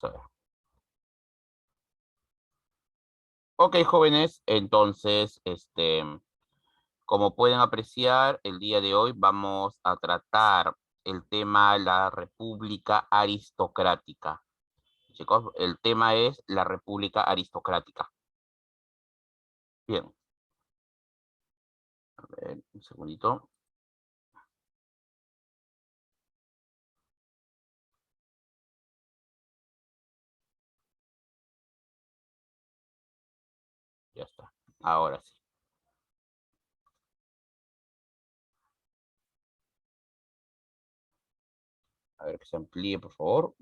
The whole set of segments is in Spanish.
A ver. Ok, jóvenes, entonces, como pueden apreciar, el día de hoy vamos a tratar el tema la República Aristocrática. Chicos, el tema es la República Aristocrática. Bien, a ver, un segundito. Ya está. Ahora sí. A ver que se amplíe, por favor.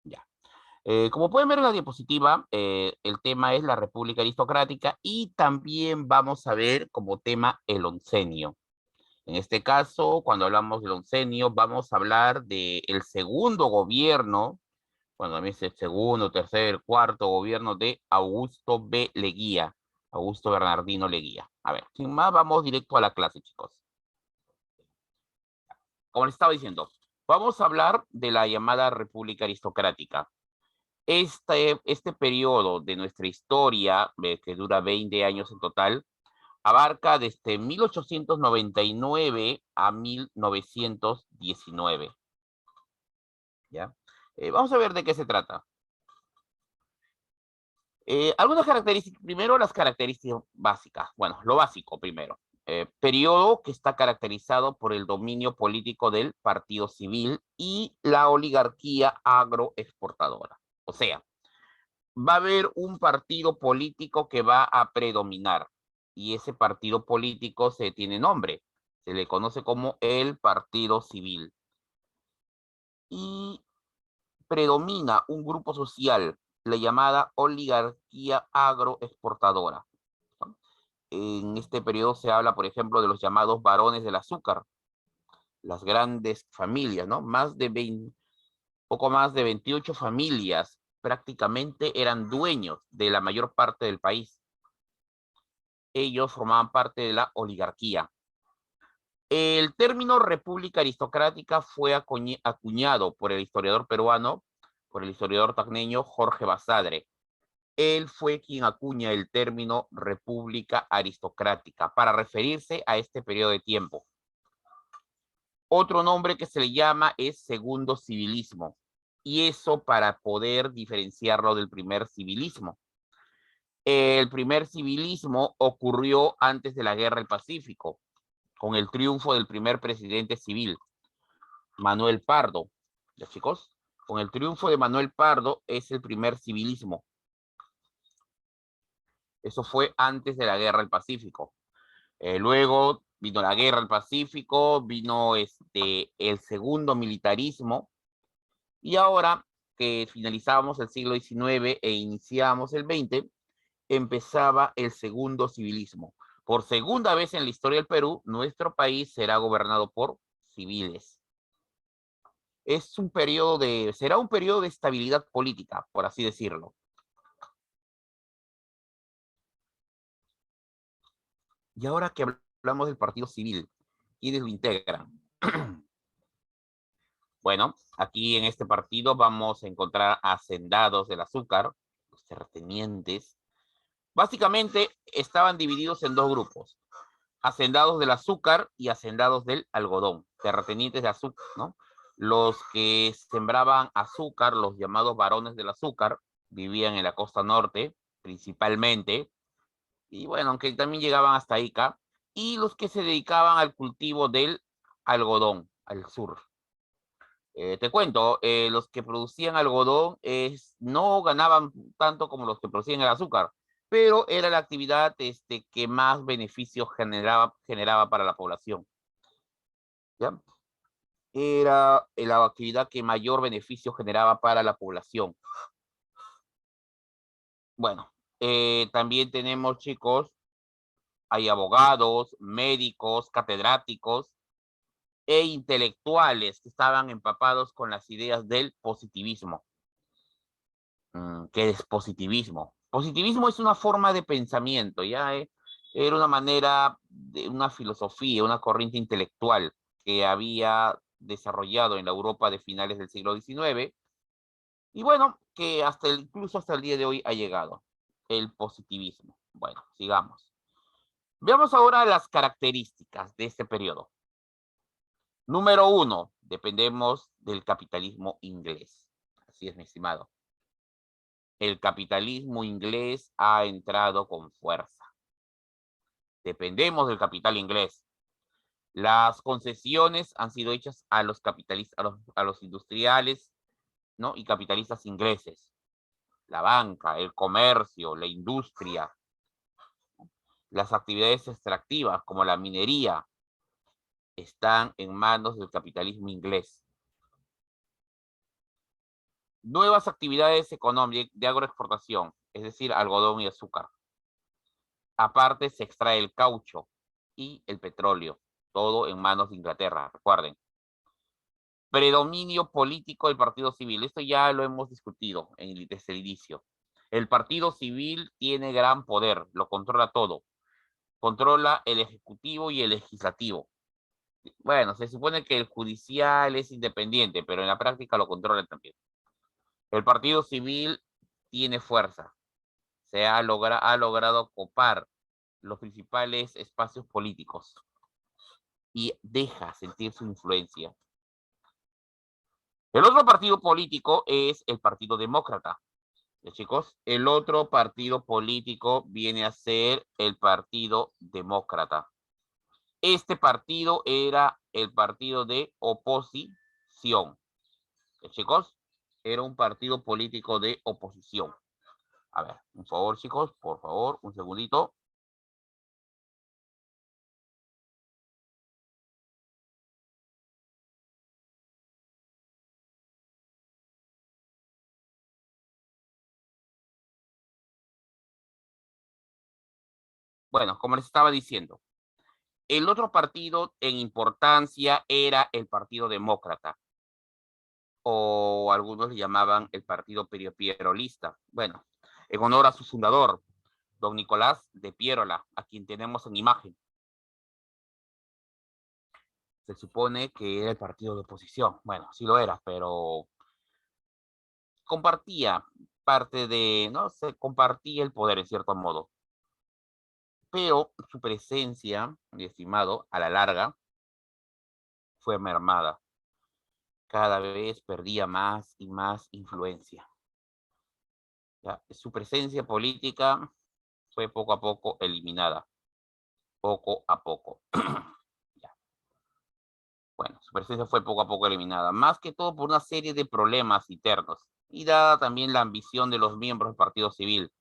Ya. Como pueden ver en la diapositiva, el tema es la República Aristocrática y también vamos a ver como tema el oncenio. En este caso, cuando hablamos del oncenio, vamos a hablar del segundo gobierno, bueno, también es el segundo, tercer, cuarto gobierno de Augusto B. Leguía, Augusto Bernardino Leguía. A ver, sin más, vamos directo a la clase, chicos. Como les estaba diciendo, vamos a hablar de la llamada República Aristocrática. Este periodo de nuestra historia, que dura 20 años en total, abarca desde 1899 a 1919. ¿Ya? Vamos a ver de qué se trata. Algunas características, primero las características básicas. Bueno, lo básico primero. Periodo que está caracterizado por el dominio político del partido civil y la oligarquía agroexportadora. O sea, va a haber un partido político que va a predominar y ese partido político se tiene nombre, se le conoce como el Partido Civil y predomina un grupo social, la llamada oligarquía agroexportadora. ¿No? En este periodo se habla, por ejemplo, de los llamados varones del azúcar, las grandes familias, ¿no? Poco más de 28 familias prácticamente eran dueños de la mayor parte del país. Ellos formaban parte de la oligarquía. El término república aristocrática fue acuñado por el historiador peruano, por el historiador tacneño Jorge Basadre. Él fue quien acuña el término república aristocrática para referirse a este periodo de tiempo. Otro nombre que se le llama es segundo civilismo, y eso para poder diferenciarlo del primer civilismo. El primer civilismo ocurrió antes de la Guerra del Pacífico, con el triunfo del primer presidente civil, Manuel Pardo. ¿Ya, chicos? Con el triunfo de Manuel Pardo es el primer civilismo. Eso fue antes de la Guerra del Pacífico. Luego vino la Guerra del Pacífico, vino el segundo militarismo, y ahora que finalizábamos el siglo XIX e iniciábamos el XX, empezaba el segundo civilismo. Por segunda vez en la historia del Perú, nuestro país será gobernado por civiles. Será un periodo de estabilidad política, por así decirlo. Y ahora que hablamos del partido civil, ¿quiénes lo integran? Bueno, aquí en este partido vamos a encontrar hacendados del azúcar, los terratenientes. Básicamente estaban divididos en dos grupos, hacendados del azúcar y hacendados del algodón, terratenientes de azúcar, ¿no? Los que sembraban azúcar, los llamados varones del azúcar, vivían en la costa norte, principalmente, y bueno, aunque también llegaban hasta Ica, y los que se dedicaban al cultivo del algodón, al sur. Te cuento, los que producían algodón no ganaban tanto como los que producían el azúcar, pero era la actividad que más beneficios generaba para la población. ¿Ya? Era la actividad que mayor beneficio generaba para la población. Bueno, también tenemos, chicos, hay abogados, médicos, catedráticos e intelectuales que estaban empapados con las ideas del positivismo. ¿Qué es positivismo? Positivismo es una forma de pensamiento, ¿ya? Era una manera, de una filosofía, una corriente intelectual que había desarrollado en la Europa de finales del siglo XIX, y bueno, que incluso hasta el día de hoy ha llegado, el positivismo. Bueno, sigamos. Veamos ahora las características de este periodo. Número 1, dependemos del capitalismo inglés. Así es, mi estimado. El capitalismo inglés ha entrado con fuerza. Dependemos del capital inglés. Las concesiones han sido hechas a los capitalistas, a los industriales, ¿no? Y capitalistas ingleses. La banca, el comercio, la industria, las actividades extractivas como la minería, están en manos del capitalismo inglés. Nuevas actividades económicas de agroexportación, es decir, algodón y azúcar. Aparte se extrae el caucho y el petróleo, todo en manos de Inglaterra, recuerden. Predominio político del partido civil, esto ya lo hemos discutido desde el inicio. El partido civil tiene gran poder, lo controla todo. Controla el ejecutivo y el legislativo. Bueno, se supone que el judicial es independiente, pero en la práctica lo controla también. El partido civil tiene fuerza. Ha logrado copar los principales espacios políticos y deja sentir su influencia. El otro partido político es el Partido Demócrata. Chicos, el otro partido político viene a ser el Partido Demócrata. Este partido era el partido de oposición. Chicos, era un partido político de oposición. A ver, por favor, chicos, por favor, un segundito. Bueno, como les estaba diciendo, el otro partido en importancia era el Partido Demócrata, o algunos le llamaban el Partido Pierolista. Bueno, en honor a su fundador, don Nicolás de Pierola, a quien tenemos en imagen. Se supone que era el partido de oposición. Bueno, sí lo era, pero compartía parte de, no sé, compartía el poder en cierto modo. Pero su presencia, mi estimado, a la larga, fue mermada. Cada vez perdía más y más influencia. ¿Ya? Su presencia política fue poco a poco eliminada. Poco a poco. Ya. Bueno, su presencia fue poco a poco eliminada. Más que todo por una serie de problemas internos. Y dada también la ambición de los miembros del Partido Civil,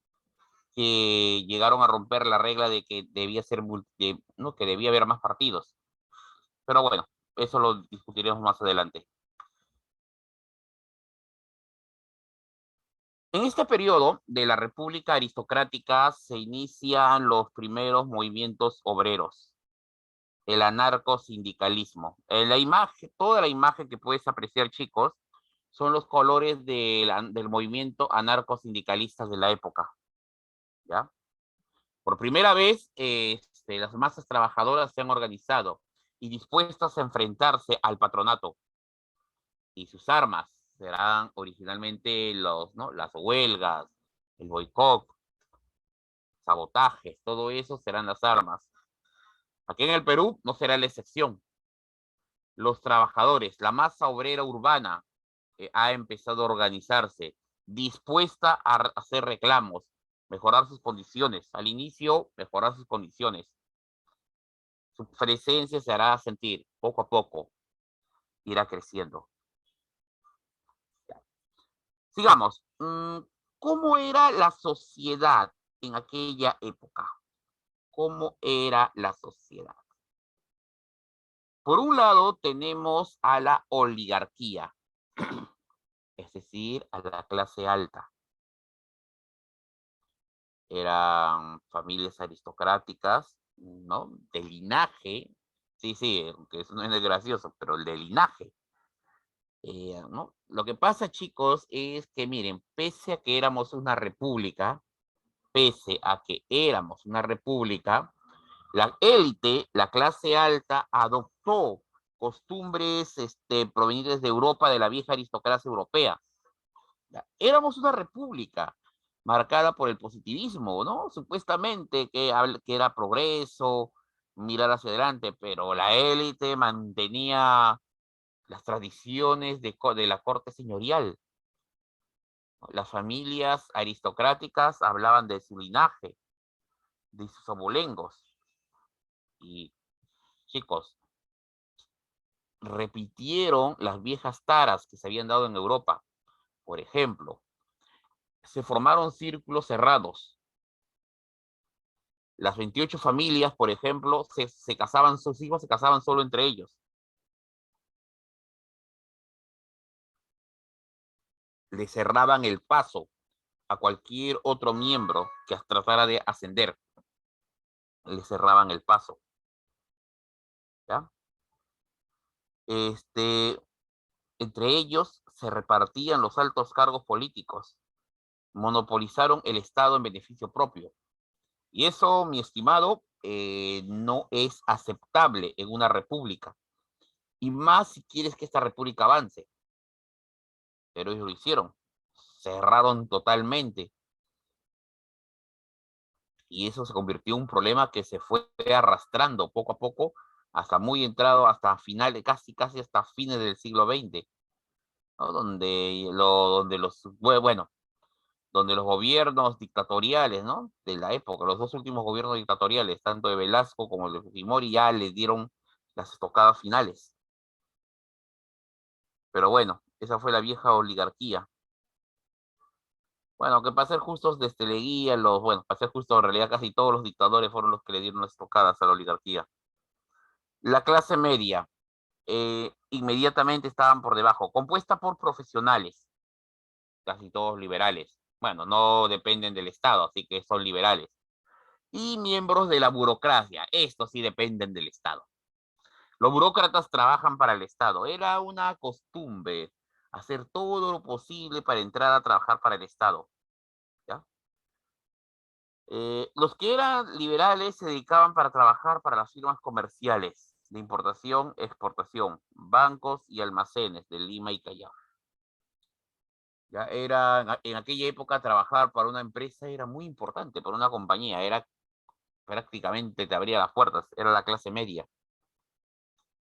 que llegaron a romper la regla de que debía ser no, que debía haber más partidos. Pero bueno, eso lo discutiremos más adelante. En este periodo de la República Aristocrática se inician los primeros movimientos obreros, el anarcosindicalismo. La imagen, toda la imagen que puedes apreciar, chicos, son los colores del movimiento anarcosindicalista de la época. ¿Ya? Por primera vez, las masas trabajadoras se han organizado y dispuestas a enfrentarse al patronato. Y sus armas serán originalmente ¿no? las huelgas, el boicot, sabotajes, todo eso serán las armas. Aquí en el Perú no será la excepción. Los trabajadores, la masa obrera urbana, ha empezado a organizarse, dispuesta a hacer reclamos, mejorar sus condiciones. Al inicio, mejorar sus condiciones. Su presencia se hará sentir poco a poco, irá creciendo. Sigamos. ¿Cómo era la sociedad en aquella época? ¿Cómo era la sociedad? Por un lado, tenemos a la oligarquía, es decir, a la clase alta. Eran familias aristocráticas, ¿no? De linaje. Sí, aunque eso no es gracioso, pero el de linaje. ¿No? Lo que pasa, chicos, es que miren, pese a que éramos una república, la élite, la clase alta, adoptó costumbres provenientes de Europa, de la vieja aristocracia europea. ¿Ya? Éramos una república marcada por el positivismo, ¿no? Supuestamente que era progreso, mirar hacia adelante, pero la élite mantenía las tradiciones de la corte señorial. Las familias aristocráticas hablaban de su linaje, de sus abolengos. Y chicos, repitieron las viejas taras que se habían dado en Europa. Por ejemplo, se formaron círculos cerrados. Las 28 familias, por ejemplo, se casaban, sus hijos se casaban solo entre ellos. Le cerraban el paso a cualquier otro miembro que tratara de ascender. Le cerraban el paso. ¿Ya? Entre ellos se repartían los altos cargos políticos. Monopolizaron el Estado en beneficio propio. Y eso, mi estimado, no es aceptable en una república. Y más si quieres que esta república avance. Pero ellos lo hicieron. Cerraron totalmente. Y eso se convirtió en un problema que se fue arrastrando poco a poco hasta muy entrado, hasta finales, casi hasta fines del siglo XX, ¿no? Donde los gobiernos dictatoriales, ¿no? De la época, los dos últimos gobiernos dictatoriales, tanto de Velasco como de Fujimori, ya les dieron las estocadas finales. Pero bueno, esa fue la vieja oligarquía. Bueno, que para ser justos, desde Leguía, para ser justos, en realidad casi todos los dictadores fueron los que le dieron las estocadas a la oligarquía. La clase media, inmediatamente estaban por debajo, compuesta por profesionales, casi todos liberales. Bueno, no dependen del Estado, así que son liberales. Y miembros de la burocracia, estos sí dependen del Estado. Los burócratas trabajan para el Estado. Era una costumbre hacer todo lo posible para entrar a trabajar para el Estado. ¿Ya? Los que eran liberales se dedicaban para trabajar para las firmas comerciales de importación, exportación, bancos y almacenes de Lima y Callao. Ya era, en aquella época trabajar para una empresa era muy importante, para una compañía, era prácticamente te abría las puertas, era la clase media.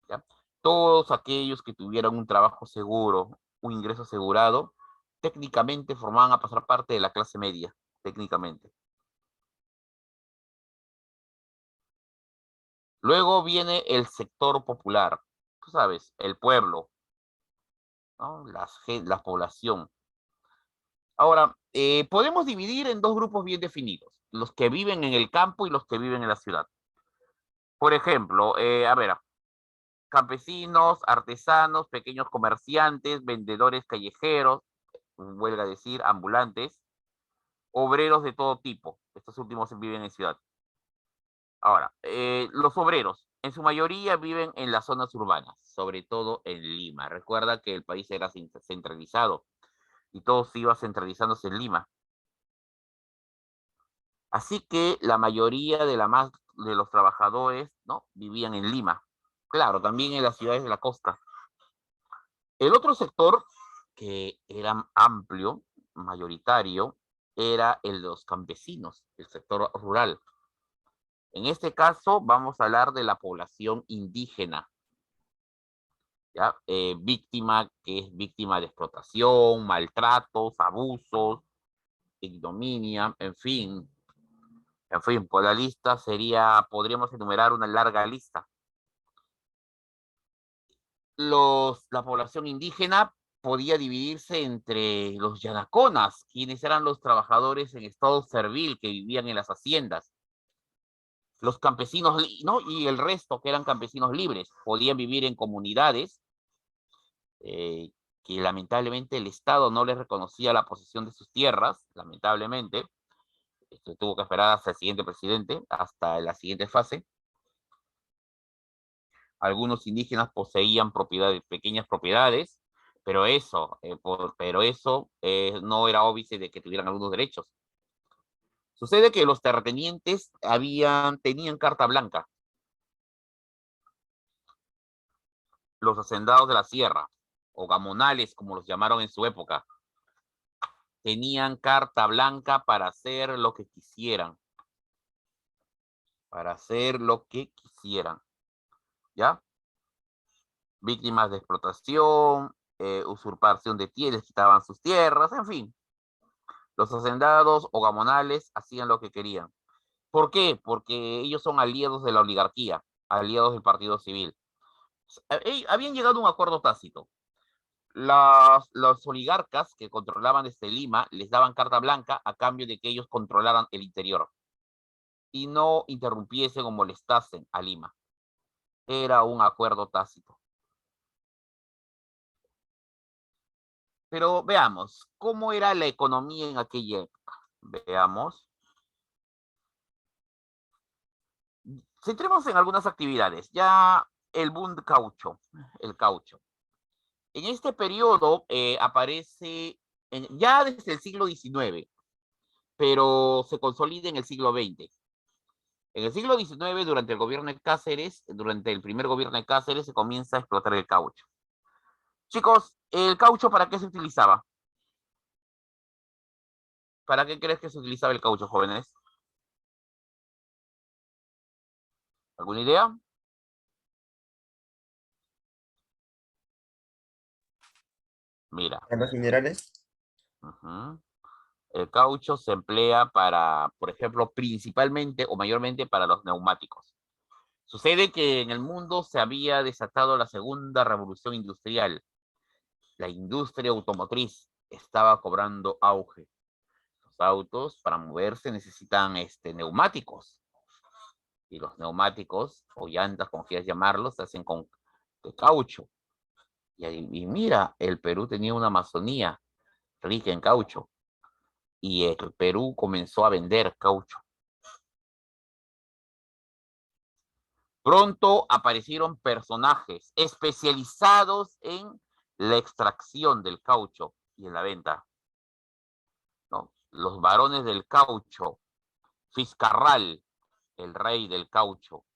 ¿Ya? Todos aquellos que tuvieran un trabajo seguro, un ingreso asegurado, técnicamente formaban a pasar parte de la clase media, técnicamente. Luego viene el sector popular, tú sabes, el pueblo, ¿no? La población. Ahora, podemos dividir en dos grupos bien definidos, los que viven en el campo y los que viven en la ciudad. Por ejemplo, a ver, campesinos, artesanos, pequeños comerciantes, vendedores callejeros, huelga decir, ambulantes, obreros de todo tipo. Estos últimos viven en ciudad. Ahora, los obreros, en su mayoría viven en las zonas urbanas, sobre todo en Lima. Recuerda que el país era centralizado y todo se iba centralizándose en Lima. Así que la mayoría de los trabajadores, ¿no? Vivían en Lima. Claro, también en las ciudades de la costa. El otro sector que era amplio, mayoritario, era el de los campesinos, el sector rural. En este caso vamos a hablar de la población indígena, ¿ya? Que es víctima de explotación, maltratos, abusos, ignominia, en fin, pues la lista podríamos enumerar una larga lista. La población indígena podía dividirse entre los yanaconas, quienes eran los trabajadores en estado servil que vivían en las haciendas, los campesinos, ¿no? Y el resto, que eran campesinos libres, podían vivir en comunidades eh, que lamentablemente el Estado no les reconocía la posesión de sus tierras, lamentablemente. Tuvo que esperar hasta el siguiente presidente, hasta la siguiente fase. Algunos indígenas poseían pequeñas propiedades, pero eso no era óbice de que tuvieran algunos derechos. Sucede que los terratenientes tenían carta blanca. los hacendados de la sierra, o gamonales, como los llamaron en su época, tenían carta blanca para hacer lo que quisieran. Para hacer lo que quisieran. ¿Ya? Víctimas de explotación, usurpación de tierras, quitaban sus tierras, en fin. Los hacendados o gamonales hacían lo que querían. ¿Por qué? Porque ellos son aliados de la oligarquía, aliados del partido civil. Habían llegado a un acuerdo tácito. Los oligarcas que controlaban desde Lima les daban carta blanca a cambio de que ellos controlaran el interior y no interrumpiesen o molestasen a Lima. Era un acuerdo tácito. Pero veamos, ¿cómo era la economía en aquella época? Veamos. Centremos en algunas actividades. Ya el boom de caucho, el caucho. En este periodo aparece ya desde el siglo XIX, pero se consolida en el siglo XX. En el siglo XIX, durante el gobierno de Cáceres, durante el primer gobierno de Cáceres, se comienza a explotar el caucho. Chicos, ¿el caucho para qué se utilizaba? ¿Para qué crees que se utilizaba el caucho, jóvenes? ¿Alguna idea? Mira. ¿Para los minerales? Uh-huh. El caucho se emplea para, por ejemplo, principalmente o mayormente para los neumáticos. Sucede que en el mundo se había desatado la segunda revolución industrial. La industria automotriz estaba cobrando auge. Los autos para moverse necesitan neumáticos. Y los neumáticos, o llantas, como quieras llamarlos, se hacen con de caucho. Y mira, el Perú tenía una Amazonía rica en caucho. Y el Perú comenzó a vender caucho. Pronto aparecieron personajes especializados en la extracción del caucho y en la venta, ¿no? Los varones del caucho, Fiscarral, el rey del caucho.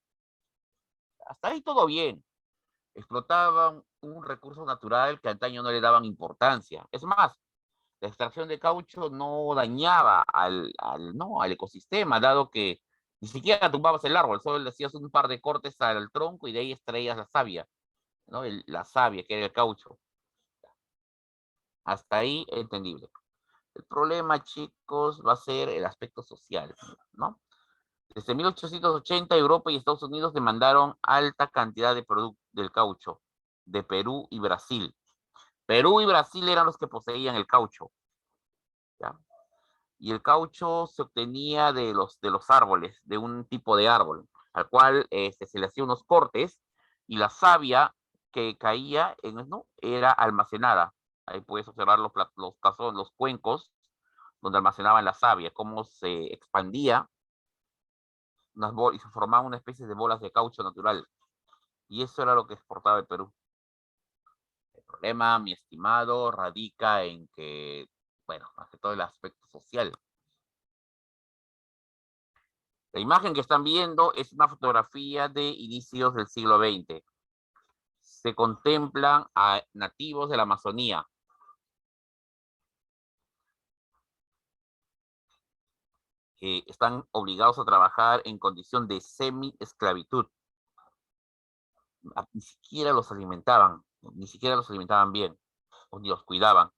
Hasta ahí todo bien. Explotaban un recurso natural que antaño no le daban importancia. Es más, la extracción de caucho no dañaba al ecosistema, dado que ni siquiera tumbabas el árbol, solo le hacías un par de cortes al tronco y de ahí extraías la savia, ¿no? La savia, que era el caucho. Hasta ahí entendible. El problema, chicos, va a ser el aspecto social, ¿no? Desde 1880, Europa y Estados Unidos demandaron alta cantidad de producto del caucho de Perú y Brasil. Perú y Brasil eran los que poseían el caucho, ¿ya? Y el caucho se obtenía de los árboles, de un tipo de árbol, al cual se le hacía unos cortes y la savia que caía ¿no? Era almacenada. Ahí puedes observar los cazones, los cuencos donde almacenaban la savia, cómo se expandía y se formaba una especie de bolas de caucho natural. Y eso era lo que exportaba el Perú. El problema, mi estimado, radica en que, bueno, más que todo el aspecto social. La imagen que están viendo es una fotografía de inicios del siglo XX. Se contemplan a nativos de la Amazonía. Que están obligados a trabajar en condición de semi-esclavitud. Ni siquiera los alimentaban, ni siquiera los alimentaban bien, o ni los cuidaban.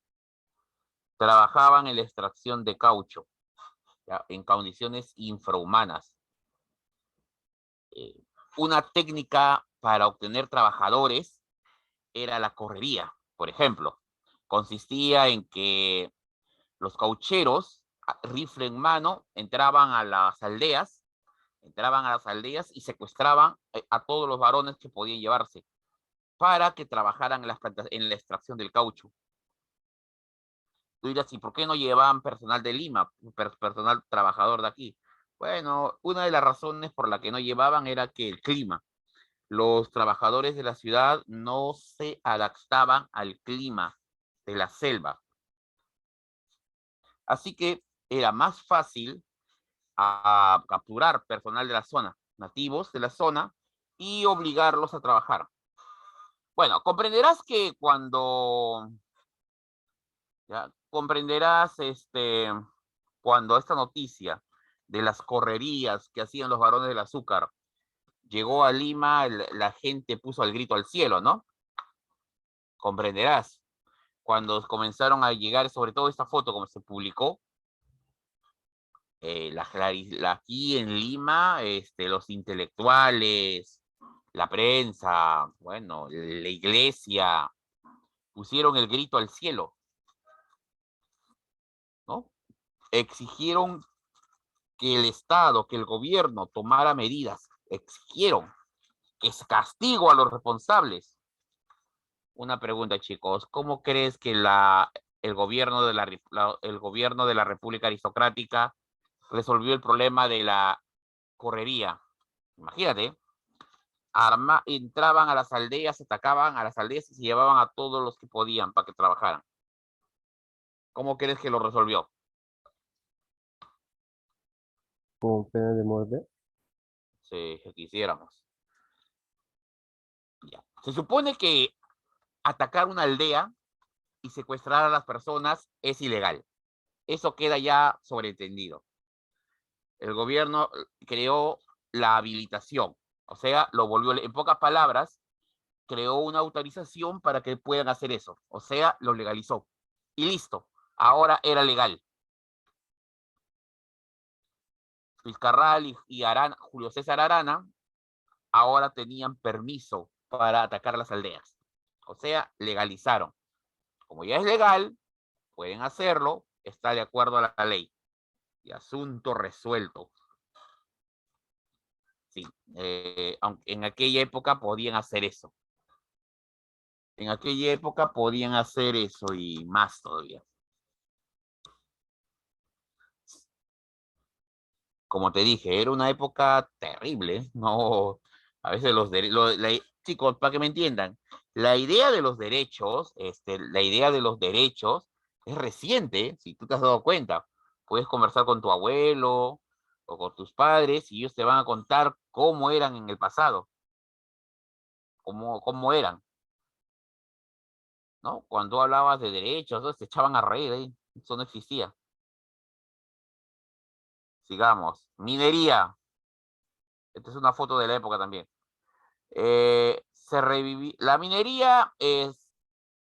Trabajaban en la extracción de caucho, ¿ya? En condiciones infrahumanas. Una técnica para obtener trabajadores era la correría, por ejemplo. Consistía en que los caucheros, rifle en mano, entraban a las aldeas y secuestraban a todos los varones que podían llevarse para que trabajaran en la extracción del caucho. Tú dirás, ¿y por qué no llevaban personal de Lima, personal trabajador de aquí? Bueno, una de las razones por la que no llevaban era que el clima. Los trabajadores de la ciudad no se adaptaban al clima de la selva. Así que era más fácil a capturar personal de la zona, nativos de la zona, y obligarlos a trabajar. Bueno, comprenderás que cuando, ya, comprenderás cuando esta noticia de las correrías que hacían los varones del azúcar llegó a Lima, la gente puso el grito al cielo, ¿no? Comprenderás. Cuando comenzaron a llegar, sobre todo esta foto, como se publicó, aquí en Lima, los intelectuales, la prensa, bueno, la iglesia, pusieron el grito al cielo, ¿no? Exigieron que el Estado, que el gobierno tomara medidas, exigieron que es castigo a los responsables. Una pregunta, chicos, ¿cómo crees que el gobierno el gobierno de la República Aristocrática resolvió el problema de la correría? Imagínate, entraban a las aldeas, atacaban a las aldeas y se llevaban a todos los que podían para que trabajaran. ¿Cómo crees que lo resolvió? Con pena de muerte. Si quisiéramos. Ya. Se supone que atacar una aldea y secuestrar a las personas es ilegal. Eso queda ya sobreentendido. El gobierno creó la habilitación, o sea, lo volvió, en pocas palabras, creó una autorización para que puedan hacer eso, o sea, lo legalizó. Y listo, ahora era legal. Vizcarral y Arana, Julio César Arana ahora tenían permiso para atacar las aldeas. O sea, legalizaron. Como ya es legal, pueden hacerlo, está de acuerdo a la ley. Y asunto resuelto. Sí, aunque en aquella época podían hacer eso. En aquella época podían hacer eso y más todavía. Como te dije, era una época terrible, no, a veces chicos, para que me entiendan, la idea de los derechos, la idea de los derechos es reciente, si tú te has dado cuenta, puedes conversar con tu abuelo o con tus padres y ellos te van a contar cómo eran en el pasado, cómo eran, ¿no? Cuando hablabas de derechos, ¿no? Se echaban a reír, ¿eh? Eso no existía. Sigamos, minería, esta es una foto de la época también. La minería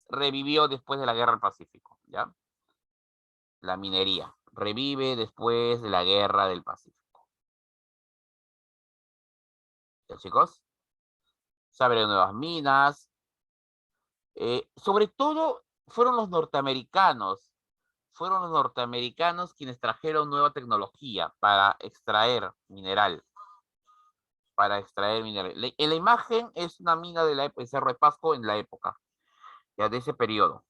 revivió después de la Guerra del Pacífico, ¿ya? La minería revive después de la Guerra del Pacífico. ¿Ya, chicos? Se abren nuevas minas. Sobre todo fueron los norteamericanos quienes trajeron nueva tecnología para extraer mineral. En la imagen es una mina de la época, Cerro de Pasco en la época, ya de ese periodo.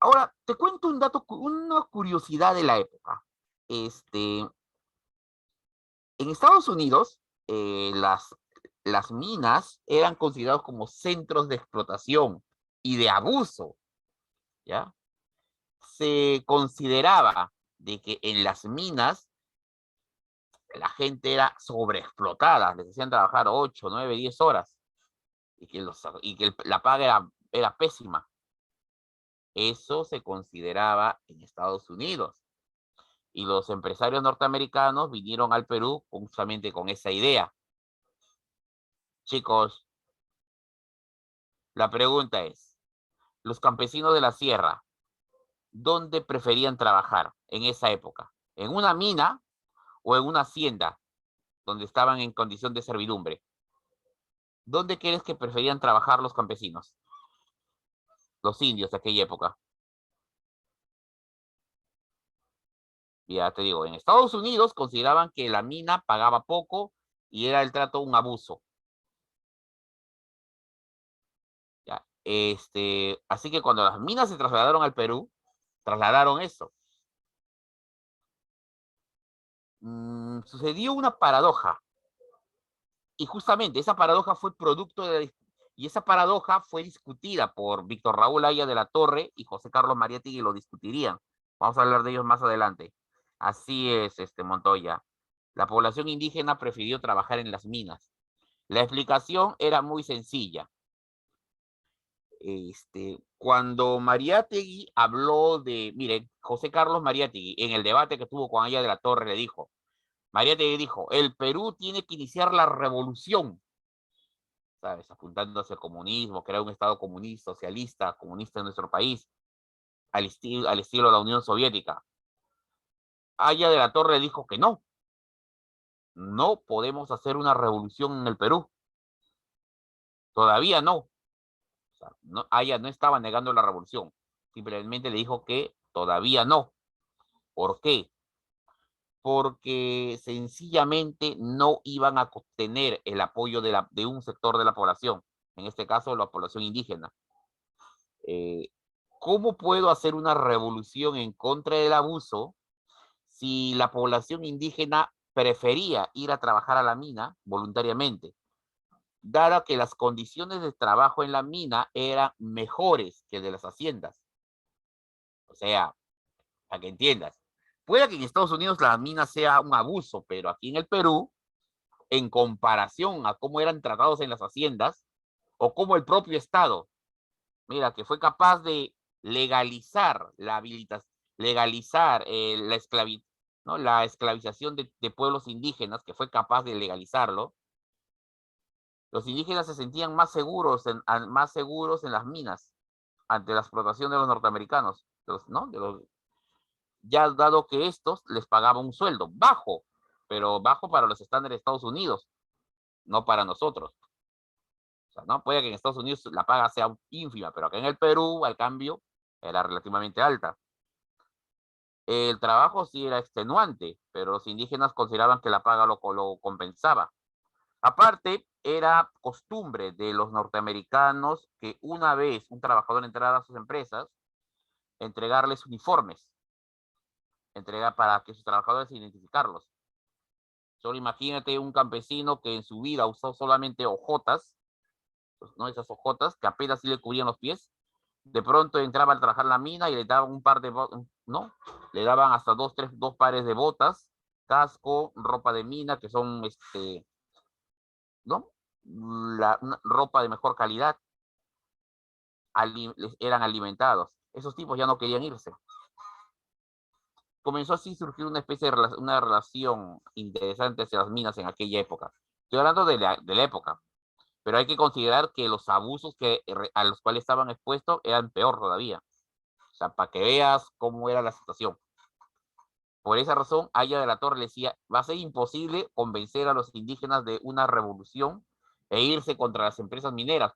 Ahora, te cuento un dato, una curiosidad de la época. En Estados Unidos, las minas eran considerados como centros de explotación y de abuso, ¿ya? Se consideraba de que en las minas la gente era sobreexplotada, les hacían trabajar 8, 9, 10 horas y que la paga era pésima. Eso se consideraba en Estados Unidos. Y los empresarios norteamericanos vinieron al Perú justamente con esa idea. Chicos, la pregunta es, los campesinos de la sierra, ¿dónde preferían trabajar en esa época? ¿En una mina o en una hacienda donde estaban en condición de servidumbre? ¿Dónde crees que preferían trabajar los campesinos? Los indios de aquella época. Ya te digo, en Estados Unidos consideraban que la mina pagaba poco y era el trato un abuso. Ya, así que cuando las minas se trasladaron al Perú, trasladaron eso. Sucedió una paradoja. Y justamente esa paradoja fue producto y esa paradoja fue discutida por Víctor Raúl Aya de la Torre y José Carlos Mariátegui y lo discutirían. Vamos a hablar de ellos más adelante. Así es, Montoya. La población indígena prefirió trabajar en las minas. La explicación era muy sencilla. Cuando Mariátegui habló de, mire, José Carlos Mariátegui, en el debate que tuvo con Aya de la Torre, le dijo, Mariátegui dijo, el Perú tiene que iniciar la revolución, ¿sabes? Apuntando hacia el comunismo, crear un Estado comunista, socialista, comunista en nuestro país, al estilo de la Unión Soviética. Aya de la Torre dijo que no, no podemos hacer una revolución en el Perú, todavía no. O sea, no, Aya no estaba negando la revolución, simplemente le dijo que todavía no. ¿Por qué? Porque sencillamente no iban a obtener el apoyo de un sector de la población, en este caso la población indígena. ¿Cómo puedo hacer una revolución en contra del abuso si la población indígena prefería ir a trabajar a la mina voluntariamente, dado que las condiciones de trabajo en la mina eran mejores que de las haciendas? O sea, para que entiendas, puede que en Estados Unidos la mina sea un abuso, pero aquí en el Perú, en comparación a cómo eran tratados en las haciendas, o cómo el propio Estado, mira, que fue capaz de legalizar la habilitación, legalizar ¿no? La esclavización de pueblos indígenas, que fue capaz de legalizarlo. Los indígenas se sentían más seguros en las minas ante la explotación de los norteamericanos, ¿no? Ya dado que estos les pagaban un sueldo bajo, pero bajo para los estándares de Estados Unidos, no para nosotros. O sea, ¿no? Puede que en Estados Unidos la paga sea ínfima, pero acá en el Perú, al cambio, era relativamente alta. El trabajo sí era extenuante, pero los indígenas consideraban que la paga lo compensaba. Aparte, era costumbre de los norteamericanos que una vez un trabajador entrara a sus empresas, entregarles uniformes, entregar para que sus trabajadores identificarlos. Solo imagínate un campesino que en su vida usó solamente hojotas, pues, ¿no? Esas hojotas que apenas sí le cubrían los pies. De pronto entraba a trabajar en la mina y le daban un par de, ¿no? Le daban hasta dos pares de botas, casco, ropa de mina, que son, ¿no? Ropa de mejor calidad. Eran alimentados. Esos tipos ya no querían irse. Comenzó así a surgir una especie de una relación interesante hacia las minas en aquella época. Estoy hablando de la época, pero hay que considerar que los abusos a los cuales estaban expuestos eran peor todavía. O sea, para que veas cómo era la situación. Por esa razón, Aya de la Torre le decía, va a ser imposible convencer a los indígenas de una revolución e irse contra las empresas mineras.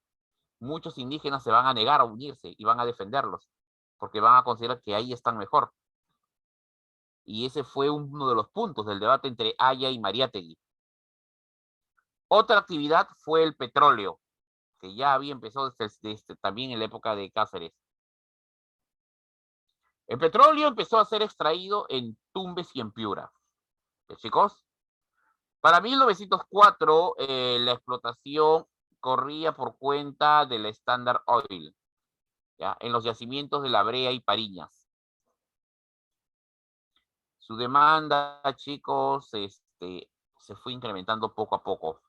Muchos indígenas se van a negar a unirse y van a defenderlos, porque van a considerar que ahí están mejor. Y ese fue uno de los puntos del debate entre Aya y Mariátegui. Otra actividad fue el petróleo, que ya había empezado también en la época de Cáceres. El petróleo empezó a ser extraído en Tumbes y en Piura. Chicos, para 1904 la explotación corría por cuenta de la Standard Oil, ¿ya? En los yacimientos de La Brea y Pariñas. Su demanda, chicos, se fue incrementando poco a poco.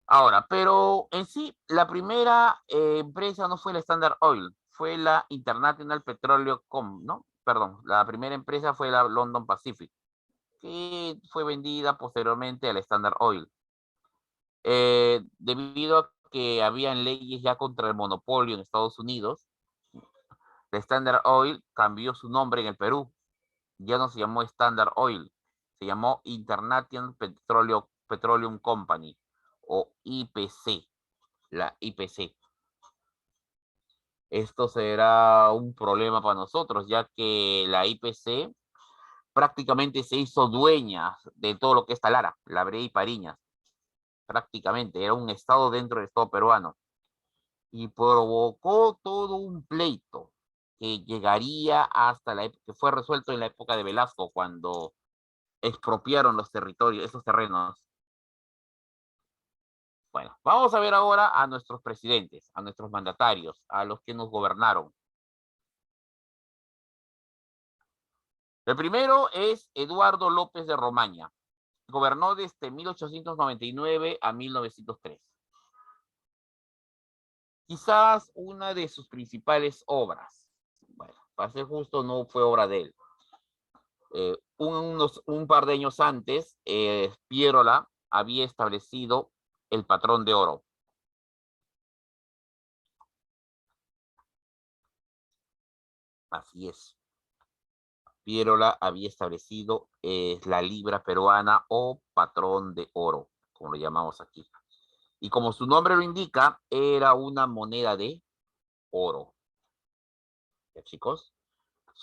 Ahora, pero en sí, la primera empresa no fue la Standard Oil, fue la International Petroleum, ¿no? Perdón, la primera empresa fue la London Pacific, que fue vendida posteriormente a la Standard Oil. Debido a que habían leyes ya contra el monopolio en Estados Unidos, la Standard Oil cambió su nombre en el Perú. Ya no se llamó Standard Oil, se llamó International Petroleum Company, o IPC, la IPC. Esto será un problema para nosotros, ya que la IPC prácticamente se hizo dueña de todo lo que es Talara, La Brea y Pariñas. Prácticamente, era un estado dentro del estado peruano. Y provocó todo un pleito que llegaría hasta que fue resuelto en la época de Velasco, cuando expropiaron los territorios, esos terrenos. Bueno, vamos a ver ahora a nuestros presidentes, a nuestros mandatarios, a los que nos gobernaron. El primero es Eduardo López de Romaña. Gobernó desde 1899 a 1903. Quizás una de sus principales obras, bueno, para ser justo, no fue obra de él. Un par de años antes, Piérola había establecido el patrón de oro. Así es. Piérola había establecido la libra peruana o patrón de oro, como lo llamamos aquí. Y como su nombre lo indica, era una moneda de oro. ¿Ya, chicos?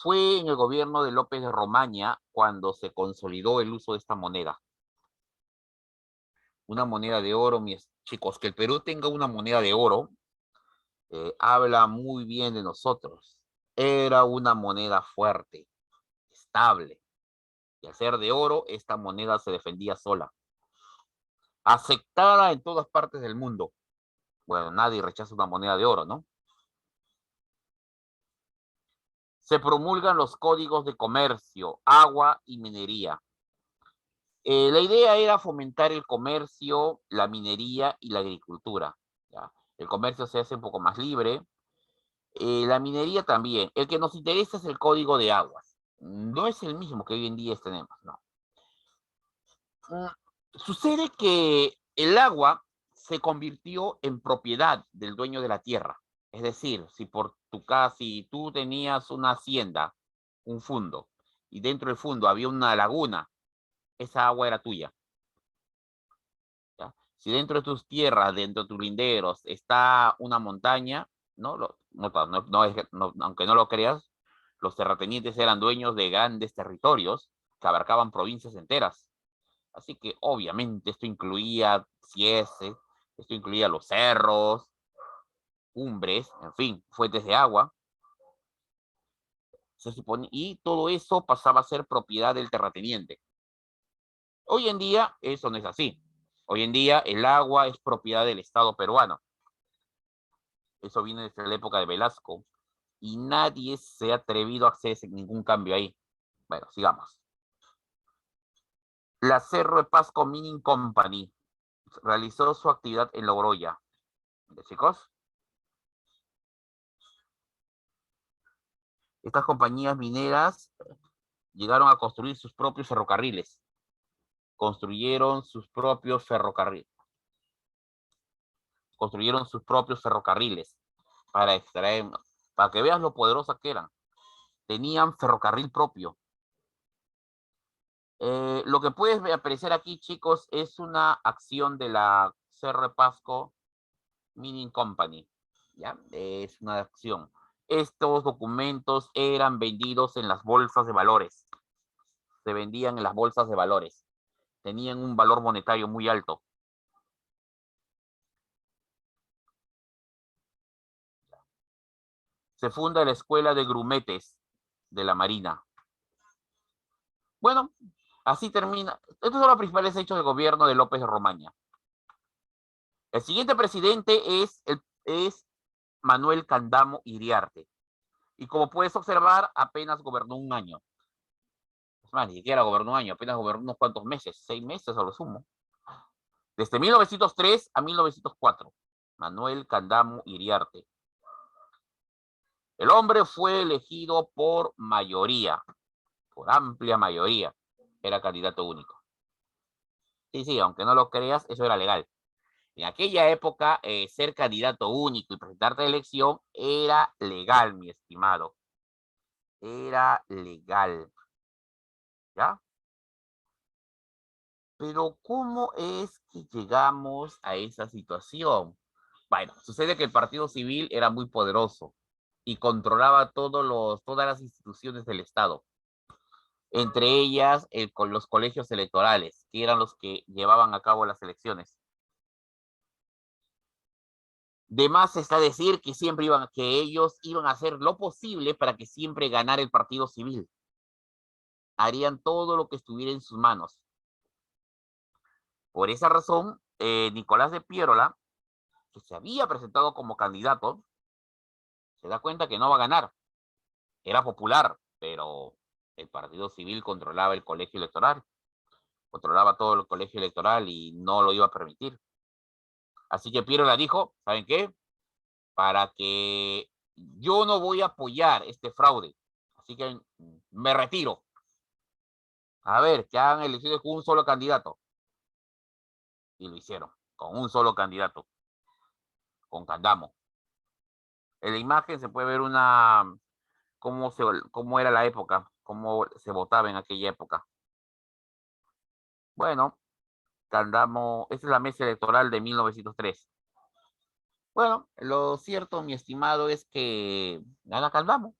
Fue en el gobierno de López de Romaña cuando se consolidó el uso de esta moneda. Una moneda de oro, mis chicos, que el Perú tenga una moneda de oro, habla muy bien de nosotros. Era una moneda fuerte, estable. Y al ser de oro, esta moneda se defendía sola. Aceptada en todas partes del mundo. Bueno, nadie rechaza una moneda de oro, ¿no? Se promulgan los códigos de comercio, agua y minería. La idea era fomentar el comercio, la minería y la agricultura. ¿Ya? El comercio se hace un poco más libre. La minería también. El que nos interesa es el código de aguas. No es el mismo que hoy en día tenemos, no. Sucede que el agua se convirtió en propiedad del dueño de la tierra. Es decir, si por tu casa, si tú tenías una hacienda, un fundo, y dentro del fundo había una laguna, esa agua era tuya. ¿Ya? Si dentro de tus tierras, dentro de tus linderos, está una montaña, ¿no? Aunque no lo creas, los terratenientes eran dueños de grandes territorios que abarcaban provincias enteras. Así que obviamente esto incluía Ciese, esto incluía los cerros, cumbres, en fin, fuentes de agua. Se supone, y todo eso pasaba a ser propiedad del terrateniente. Hoy en día eso no es así. Hoy en día el agua es propiedad del Estado peruano. Eso viene desde la época de Velasco y nadie se ha atrevido a hacer ningún cambio ahí. Bueno, sigamos. La Cerro de Pasco Mining Company realizó su actividad en Logroña. Chicos, estas compañías mineras llegaron a construir sus propios ferrocarriles. Construyeron sus propios ferrocarriles. Construyeron sus propios ferrocarriles para extraer, para que veas lo poderosas que eran. Tenían ferrocarril propio. Lo que puedes apreciar aquí, chicos, es una acción de la Cerro de Pasco Mining Company. ¿Ya? Es una acción. Estos documentos eran vendidos en las bolsas de valores. Se vendían en las bolsas de valores. Tenían un valor monetario muy alto. Se funda la Escuela de Grumetes de la Marina. Bueno, así termina. Estos son los principales hechos del gobierno de López de Romaña. El siguiente presidente es Manuel Candamo Iriarte. Y como puedes observar, apenas gobernó un año. Es más, ni siquiera gobernó un año, apenas gobernó unos cuantos meses, 6 meses a lo sumo. Desde 1903 a 1904, Manuel Candamo Iriarte. El hombre fue elegido por mayoría, por amplia mayoría. Era candidato único. Sí, sí, aunque no lo creas, eso era legal. En aquella época, ser candidato único y presentarte a elección era legal, mi estimado. Era legal. ¿Ya? Pero ¿cómo es que llegamos a esa situación? Bueno, sucede que el Partido Civil era muy poderoso y controlaba todas las instituciones del Estado, entre ellas con los colegios electorales, que eran los que llevaban a cabo las elecciones. De más está decir que que ellos iban a hacer lo posible para que siempre ganara el Partido Civil. Harían todo lo que estuviera en sus manos. Por esa razón, Nicolás de Piérola, que se había presentado como candidato, se da cuenta que no va a ganar. Era popular, pero el Partido Civil controlaba el colegio electoral. controlaba todo el colegio electoral y no lo iba a permitir. Así que Piero la dijo, ¿saben qué? Para que yo no voy a apoyar este fraude. Así que me retiro. A ver, que hagan elecciones con un solo candidato. Y lo hicieron, con un solo candidato, con Candamo. En la imagen se puede ver cómo era la época, cómo se votaba en aquella época. Bueno, Candamo, esta es la mesa electoral de 1903. Bueno, lo cierto, mi estimado, es que gana Candamo.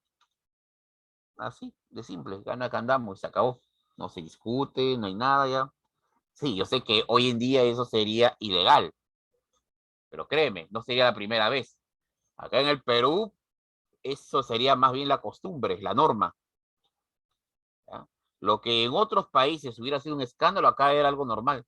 Así, de simple, gana Candamo y se acabó. No se discute, no hay nada ya. Sí, yo sé que hoy en día eso sería ilegal, pero créeme, no sería la primera vez. Acá en el Perú, eso sería más bien la costumbre, la norma. ¿Ya? Lo que en otros países hubiera sido un escándalo, acá era algo normal.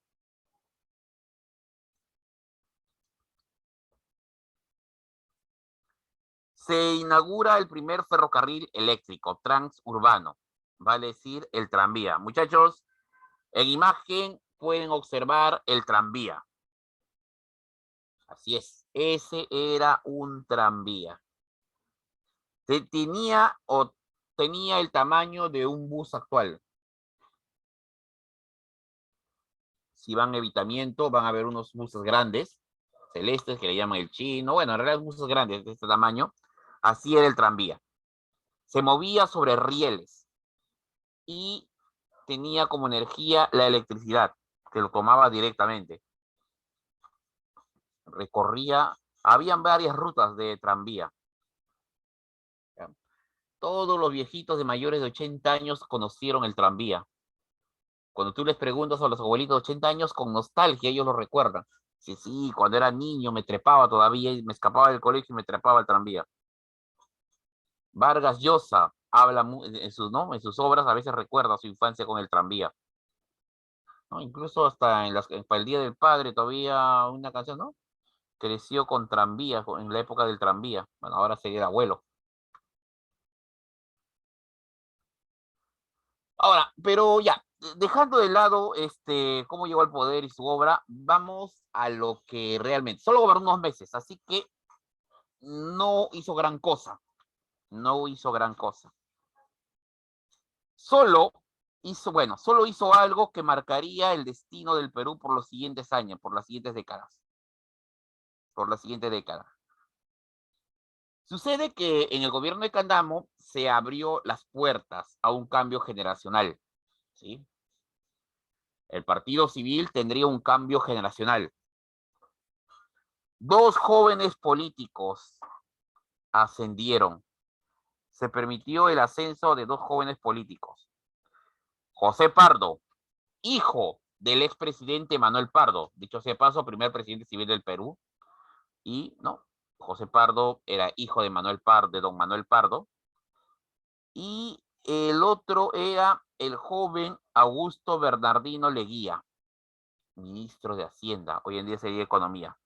Se inaugura el primer ferrocarril eléctrico transurbano, vale decir, el tranvía. Muchachos, en imagen pueden observar el tranvía. Así es, ese era un tranvía. Tenía el tamaño de un bus actual. Si van a evitamiento, van a ver unos buses grandes, celestes, que le llaman el chino. Bueno, en realidad buses grandes de este tamaño. Así era el tranvía. Se movía sobre rieles y tenía como energía la electricidad, que lo tomaba directamente. Habían varias rutas de tranvía. Todos los viejitos de mayores de 80 años conocieron el tranvía. Cuando tú les preguntas a los abuelitos de 80 años, con nostalgia ellos lo recuerdan. Sí, sí, cuando era niño me trepaba todavía, y me escapaba del colegio y me trepaba al tranvía. Vargas Llosa habla ¿no? En sus obras, a veces recuerda su infancia con el tranvía. ¿No? Incluso hasta para el Día del Padre todavía una canción, ¿no? Creció con tranvía, en la época del tranvía. Bueno, ahora sería el abuelo. Ahora, pero ya, dejando de lado cómo llegó al poder y su obra, vamos a lo que realmente, solo gobernó unos meses, así que no hizo gran cosa, no hizo gran cosa. Solo hizo algo que marcaría el destino del Perú por los siguientes años, por las siguientes décadas, por la siguiente década. Sucede que en el gobierno de Candamo se abrió las puertas a un cambio generacional, ¿sí? El Partido Civil tendría un cambio generacional. Dos jóvenes políticos ascendieron. Se permitió el ascenso de dos jóvenes políticos. José Pardo, hijo del expresidente Manuel Pardo, dicho sea de paso, primer presidente civil del Perú, y no, José Pardo era hijo de Manuel Pardo, de don Manuel Pardo, y el otro era el joven Augusto Bernardino Leguía, ministro de Hacienda, hoy en día sería Economía.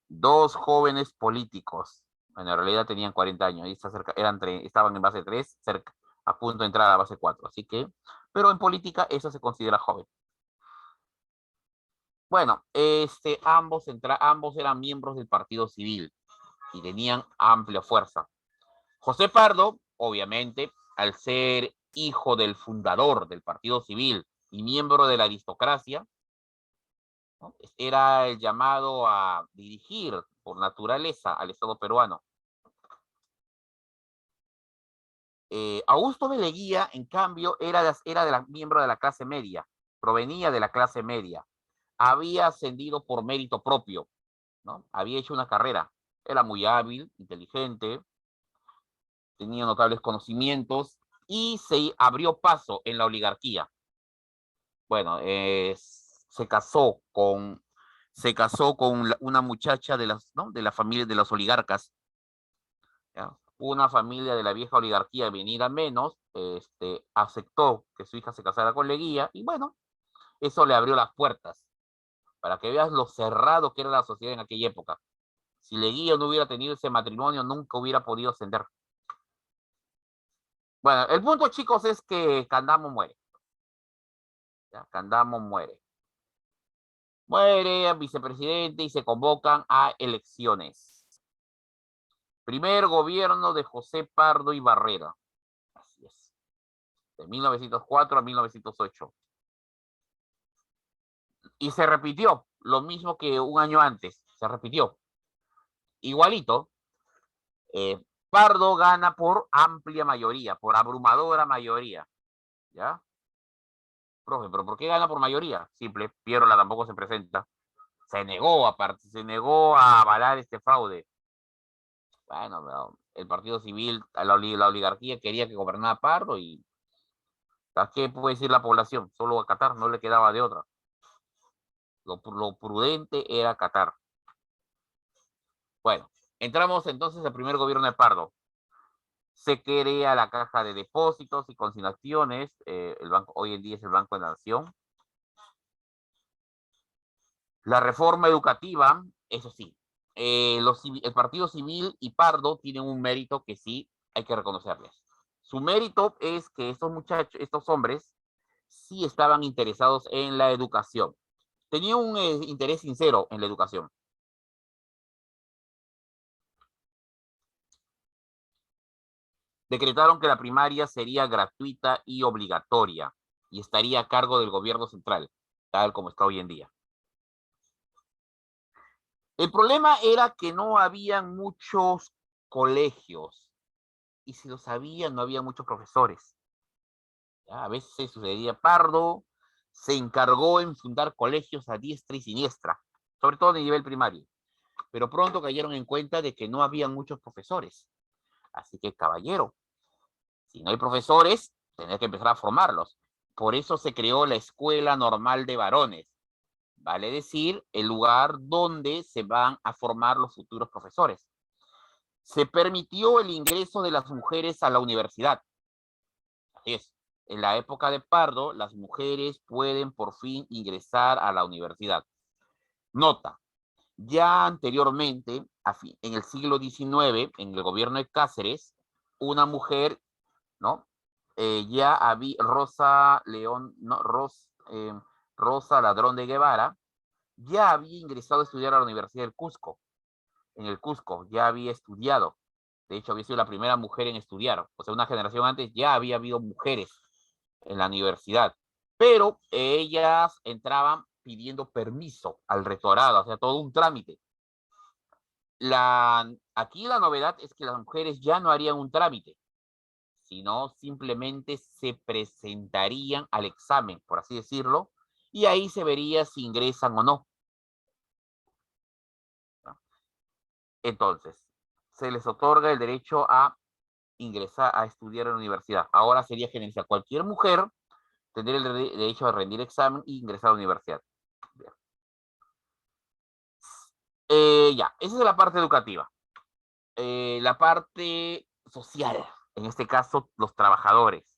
Dos jóvenes políticos, bueno, en realidad tenían 40 años, y estaban en base 3, cerca, a punto de entrar a base 4, así que, pero en política eso se considera joven. Bueno, ambos eran miembros del Partido Civil y tenían amplia fuerza. José Pardo, obviamente, al ser hijo del fundador del Partido Civil y miembro de la aristocracia, ¿no? Era el llamado a dirigir por naturaleza al Estado peruano. Augusto de Leguía, en cambio, era miembro de la clase media, provenía de la clase media, había ascendido por mérito propio, ¿no? Había hecho una carrera, era muy hábil, inteligente, tenía notables conocimientos y se abrió paso en la oligarquía. Bueno, se casó con una muchacha ¿no? de la familia de los oligarcas, ¿ya? Una familia de la vieja oligarquía venida menos, aceptó que su hija se casara con Leguía y bueno, eso le abrió las puertas para que veas lo cerrado que era la sociedad en aquella época. Si Leguía no hubiera tenido ese matrimonio, nunca hubiera podido ascender. Bueno, el punto, chicos, es que Candamo muere. ¿Ya? Candamo muere. Muere vicepresidente y se convocan a elecciones. Primer gobierno de José Pardo y Barrera. Así es. De 1904 a 1908. Y se repitió lo mismo que un año antes. Se repitió. Igualito. Pardo gana por amplia mayoría, por abrumadora mayoría. ¿Ya? Profe, ¿pero por qué gana por mayoría? Simple, Pierola tampoco se presenta. Se negó a avalar este fraude. Bueno, el partido civil, la oligarquía quería que gobernara Pardo y ¿a qué puede decir la población? Solo acatar, no le quedaba de otra. Lo prudente era acatar. Bueno, entramos entonces al primer gobierno de Pardo. Se crea la caja de depósitos y consignaciones, el banco, hoy en día es el Banco de la Nación. La reforma educativa, eso sí, el Partido Civil y Pardo tienen un mérito que sí hay que reconocerles. Su mérito es que estos muchachos, estos hombres, sí estaban interesados en la educación. Tenían un interés sincero en la educación. Decretaron que la primaria sería gratuita y obligatoria y estaría a cargo del gobierno central, tal como está hoy en día. El problema era que no habían muchos colegios y si lo sabían no había muchos profesores. ¿Ya? A veces sucedía. Pardo se encargó en fundar colegios a diestra y siniestra, sobre todo de nivel primario, pero pronto cayeron en cuenta de que no había muchos profesores. Así que, caballero, si no hay profesores, tenés que empezar a formarlos. Por eso se creó la Escuela Normal de Varones, vale decir, el lugar donde se van a formar los futuros profesores. Se permitió el ingreso de las mujeres a la universidad. Así es. En la época de Pardo, las mujeres pueden por fin ingresar a la universidad. Nota, ya anteriormente, en el siglo XIX, en el gobierno de Cáceres, una mujer, ¿no? Ya había Rosa León, no, Rosa Ladrón de Guevara, ya había ingresado a estudiar a la Universidad del Cusco. En el Cusco ya había estudiado. De hecho, había sido la primera mujer en estudiar. O sea, una generación antes ya había habido mujeres en la universidad. Pero ellas entraban pidiendo permiso al rectorado, o sea, todo un trámite. Aquí la novedad es que las mujeres ya no harían un trámite, sino simplemente se presentarían al examen, por así decirlo, y ahí se vería si ingresan o no. Entonces, se les otorga el derecho a ingresar a estudiar en la universidad. Ahora sería generalizar. Cualquier mujer tendría el derecho a rendir examen e ingresar a la universidad. Ya, esa es la parte educativa. La parte social, en este caso, los trabajadores.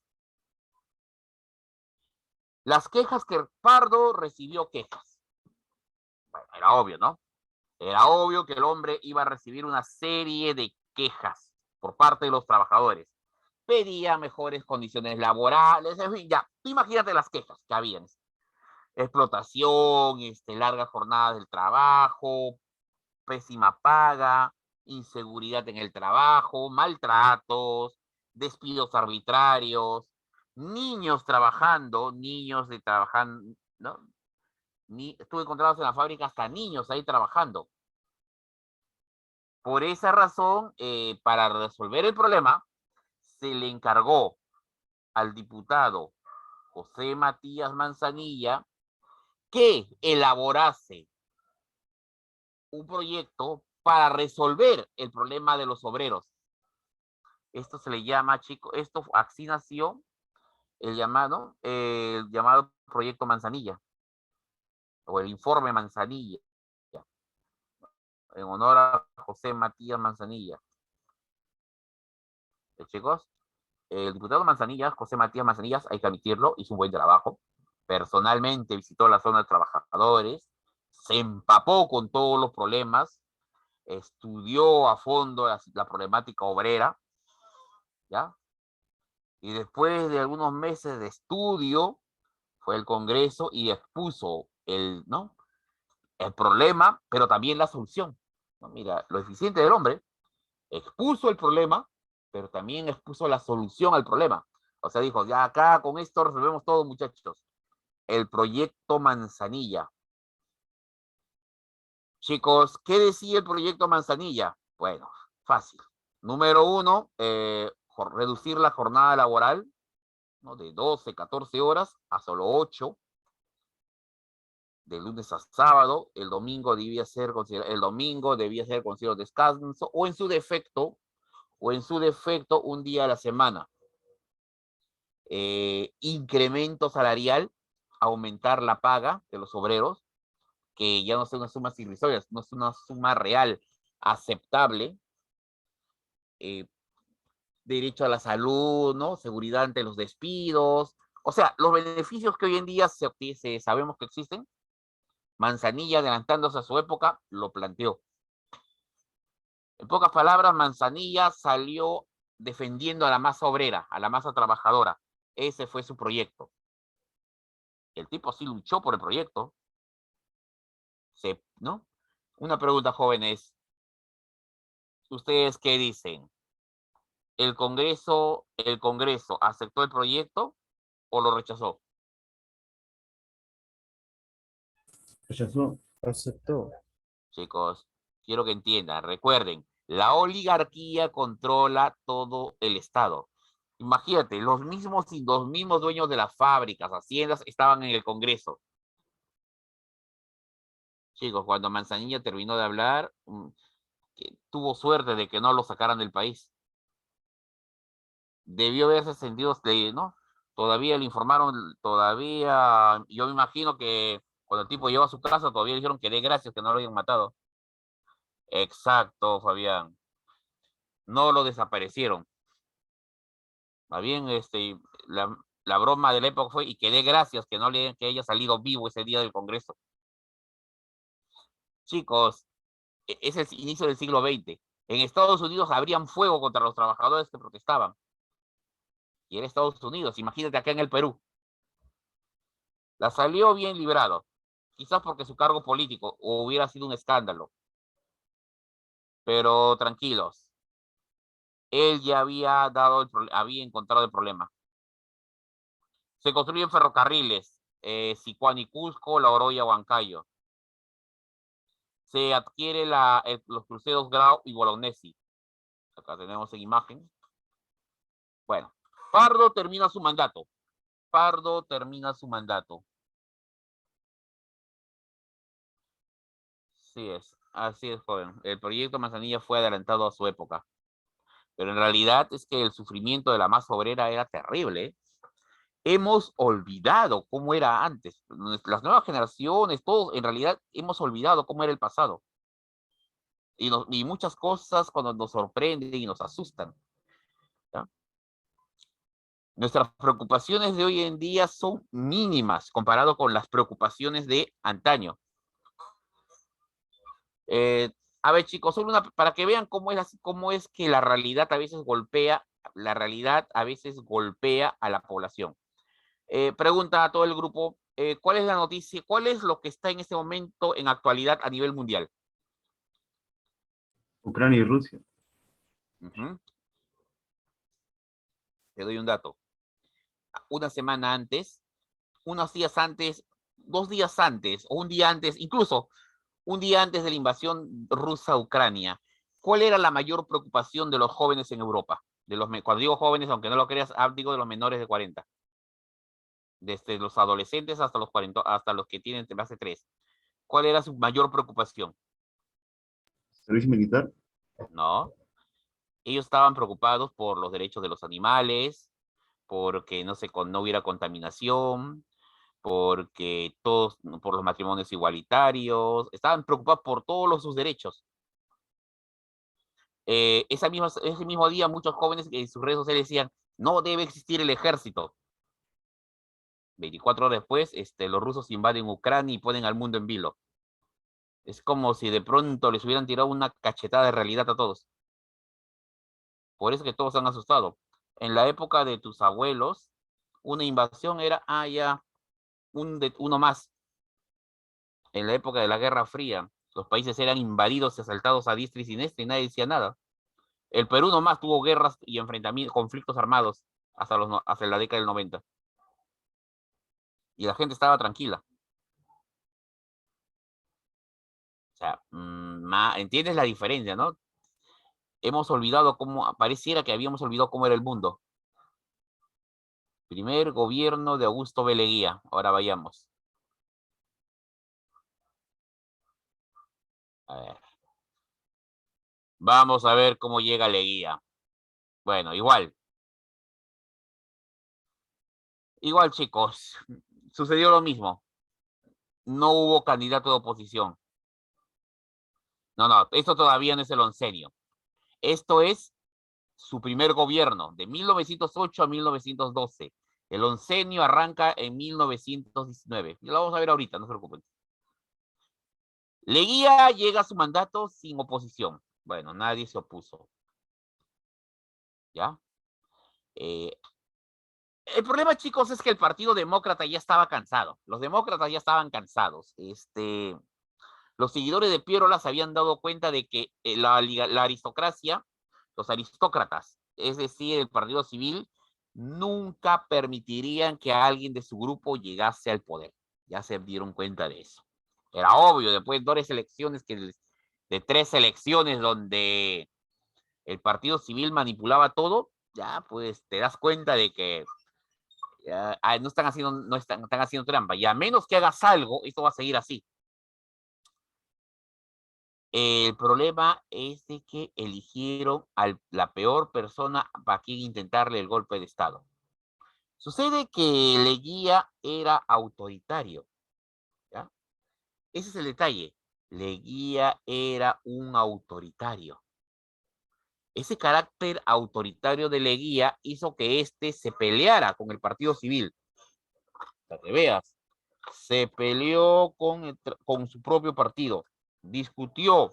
Las quejas que Pardo recibió quejas. Bueno, era obvio, ¿no? Era obvio que el hombre iba a recibir una serie de quejas por parte de los trabajadores. Pedía mejores condiciones laborales, en fin, ya, tú imagínate las quejas que habían. Explotación, largas jornadas del trabajo, pésima paga, inseguridad en el trabajo, maltratos, despidos arbitrarios, niños trabajando, ¿no? Estuve encontrados en la fábrica hasta niños ahí trabajando. Por esa razón, para resolver el problema, se le encargó al diputado José Matías Manzanilla que elaborase un proyecto para resolver el problema de los obreros. Esto se le llama, chicos, así nació el llamado proyecto Manzanilla, o el informe Manzanilla, en honor a José Matías Manzanilla. Chicos, el diputado Manzanilla, José Matías Manzanillas, hay que admitirlo, hizo un buen trabajo. Personalmente visitó la zona de trabajadores, se empapó con todos los problemas, estudió a fondo la problemática obrera, ¿ya? Y después de algunos meses de estudio, Fue el Congreso y expuso ¿no? el problema, pero también la solución. ¿No? Mira, lo eficiente del hombre expuso el problema, pero también expuso la solución al problema. O sea, dijo, ya acá con esto resolvemos todo, muchachos. El proyecto Manzanilla. Chicos, ¿qué decía el proyecto Manzanilla? Bueno, fácil. Número uno, reducir la jornada laboral, ¿no? De 12, 14 horas a solo 8, de lunes a sábado. El domingo debía ser considerado descanso, o en su defecto, un día a la semana. Incremento salarial, aumentar la paga de los obreros, que ya no son unas sumas irrisorias, no es una suma real, aceptable. Derecho a la salud, ¿no? Seguridad ante los despidos. O sea, los beneficios que hoy en día sabemos que existen, Manzanilla, adelantándose a su época, lo planteó. En pocas palabras, Manzanilla salió defendiendo a la masa obrera, a la masa trabajadora. Ese fue su proyecto. El tipo sí luchó por el proyecto. ¿No? Una pregunta, jóvenes. ¿Ustedes qué dicen? ¿El Congreso aceptó el proyecto o lo rechazó? Rechazó. Aceptó. Chicos, quiero que entiendan, recuerden, la oligarquía controla todo el Estado. Imagínate, los mismos dueños de las fábricas, haciendas, estaban en el Congreso. Chicos, cuando Manzanilla terminó de hablar, tuvo suerte de que no lo sacaran del país. Debió haberse sentido, ¿no? Todavía le informaron, yo me imagino que cuando el tipo llegó a su casa, todavía le dijeron que dé gracias que no lo hayan matado. Exacto, Fabián. No lo desaparecieron. Más bien, la broma de la época fue, y que dé gracias que haya salido vivo ese día del Congreso. Chicos, es el inicio del siglo XX. En Estados Unidos abrían fuego contra los trabajadores que protestaban. Y era Estados Unidos, imagínate acá en el Perú. La salió bien librado. Quizás porque su cargo político hubiera sido un escándalo. Pero tranquilos. Él ya había encontrado el problema. Se construyen ferrocarriles, Sicuán y Cusco, La Oroya, Huancayo. Se adquiere los cruceros Grau y Bolognesi. Acá tenemos en imagen. Bueno, Pardo termina su mandato. Así es, joven. El proyecto Manzanilla fue adelantado a su época. Pero en realidad es que el sufrimiento de la masa obrera era terrible. Hemos olvidado cómo era antes. Las nuevas generaciones, todos, en realidad, hemos olvidado cómo era el pasado. Y muchas cosas cuando nos sorprenden y nos asustan. ¿Ya? Nuestras preocupaciones de hoy en día son mínimas comparado con las preocupaciones de antaño. A ver, chicos, solo para que vean cómo es que la realidad a veces golpea a la población. Pregunta a todo el grupo, ¿cuál es la noticia? ¿Cuál es lo que está en este momento en actualidad a nivel mundial? Ucrania y Rusia. Te doy un dato. Una semana antes, unos días antes, 2 días antes, o un día antes, incluso un día antes de la invasión rusa a Ucrania, ¿cuál era la mayor preocupación de los jóvenes en Europa? Cuando digo jóvenes, aunque no lo creas, digo de los menores de 40. Desde los adolescentes hasta los 40, hasta los que tienen más de 3. ¿Cuál era su mayor preocupación? Servicio militar. No. Ellos estaban preocupados por los derechos de los animales, porque no hubiera contaminación, por los matrimonios igualitarios, estaban preocupados por todos sus derechos. Ese mismo día muchos jóvenes en sus redes sociales decían, no debe existir el ejército. 24 horas después, los rusos invaden Ucrania y ponen al mundo en vilo. Es como si de pronto les hubieran tirado una cachetada de realidad a todos. Por eso que todos se han asustado. En la época de tus abuelos, una invasión era, ya, uno más. En la época de la Guerra Fría, los países eran invadidos y asaltados a diestra y siniestra y nadie decía nada. El Perú nomás tuvo guerras y enfrentamientos, conflictos armados hasta la década del 90. Y la gente estaba tranquila. O sea, ¿entiendes la diferencia, no? Hemos olvidado pareciera que habíamos olvidado cómo era el mundo. Primer gobierno de Augusto B. Leguía. Ahora vayamos. A ver. Vamos a ver cómo llega Leguía. Bueno, igual. Igual, chicos. Sucedió lo mismo. No hubo candidato de oposición. No, esto todavía no es el oncenio. Esto es su primer gobierno, de 1908 a 1912. El oncenio arranca en 1919. Ya lo vamos a ver ahorita, no se preocupen. Leguía llega a su mandato sin oposición. Bueno, nadie se opuso. ¿Ya? El problema, chicos, es que el Partido Demócrata ya estaba cansado. Los demócratas ya estaban cansados. Los seguidores de Pierola se habían dado cuenta de que la aristocracia, los aristócratas, es decir, el partido civil, nunca permitirían que alguien de su grupo llegase al poder. Ya se dieron cuenta de eso. Era obvio, después de 3 elecciones donde el partido civil manipulaba todo, ya pues te das cuenta de que no están haciendo trampa. Y a menos que hagas algo, esto va a seguir así. El problema es de que eligieron a la peor persona para quien intentarle el golpe de Estado. Sucede que Leguía era autoritario. ¿Ya? Ese es el detalle. Leguía era un autoritario. Ese carácter autoritario de Leguía hizo que éste se peleara con el Partido Civil. Para que veas, se peleó con su propio partido, discutió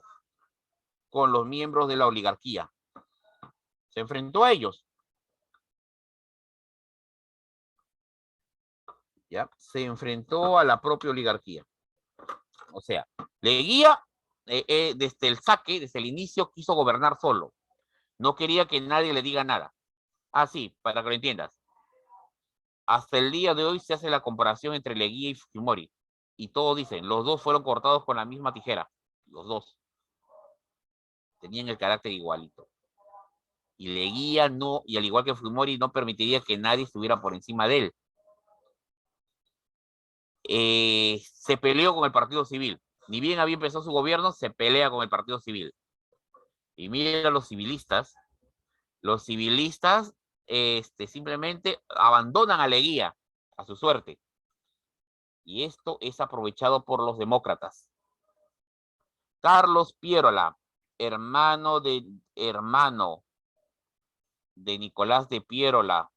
con los miembros de la oligarquía, se enfrentó a ellos, ¿ya? Se enfrentó a la propia oligarquía. O sea, Leguía, desde el saque, desde el inicio, quiso gobernar solo. No quería que nadie le diga nada. Así, para que lo entiendas. Hasta el día de hoy se hace la comparación entre Leguía y Fujimori. Y todos dicen, los dos fueron cortados con la misma tijera. Los dos. Tenían el carácter igualito. Y Leguía no, y al igual que Fujimori, no permitiría que nadie estuviera por encima de él. Se peleó con el Partido Civil. Ni bien había empezado su gobierno, se pelea con el Partido Civil. Y mira los civilistas. Los civilistas simplemente abandonan a Leguía a su suerte. Y esto es aprovechado por los demócratas. Carlos Pierola, hermano de Nicolás de Pierola,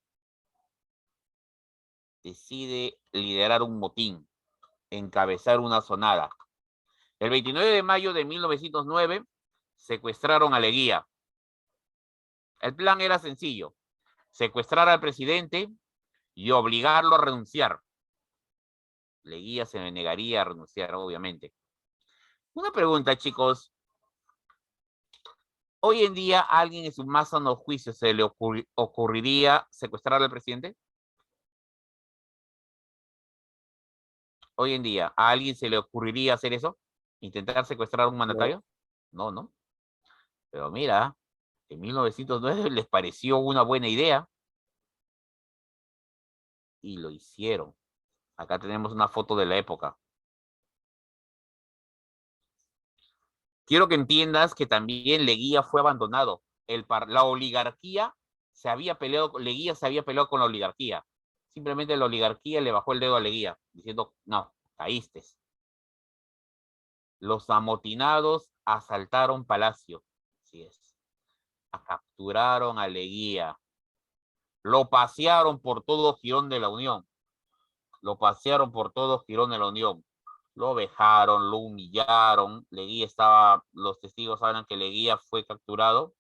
decide liderar un motín, encabezar una sonada. El 29 de mayo de 1909 secuestraron a Leguía. El plan era sencillo: secuestrar al presidente y obligarlo a renunciar. Leguía se negaría a renunciar, obviamente. Una pregunta, chicos. ¿Hoy en día a alguien en su más sano juicio se le ocurriría secuestrar al presidente? Hoy en día, ¿a alguien se le ocurriría hacer eso? ¿Intentar secuestrar a un mandatario? No, no. Pero mira, en 1909 les pareció una buena idea y lo hicieron. Acá tenemos una foto de la época. Quiero que entiendas que también Leguía fue abandonado. La oligarquía Leguía se había peleado con la oligarquía. Simplemente la oligarquía le bajó el dedo a Leguía, diciendo, no, caíste. Los amotinados asaltaron Palacio. Así es. Capturaron a Leguía. Lo pasearon por todo Jirón de la Unión. Lo pasearon por todo Jirón de la Unión. Lo vejaron, lo humillaron. Los testigos hablan que Leguía fue capturado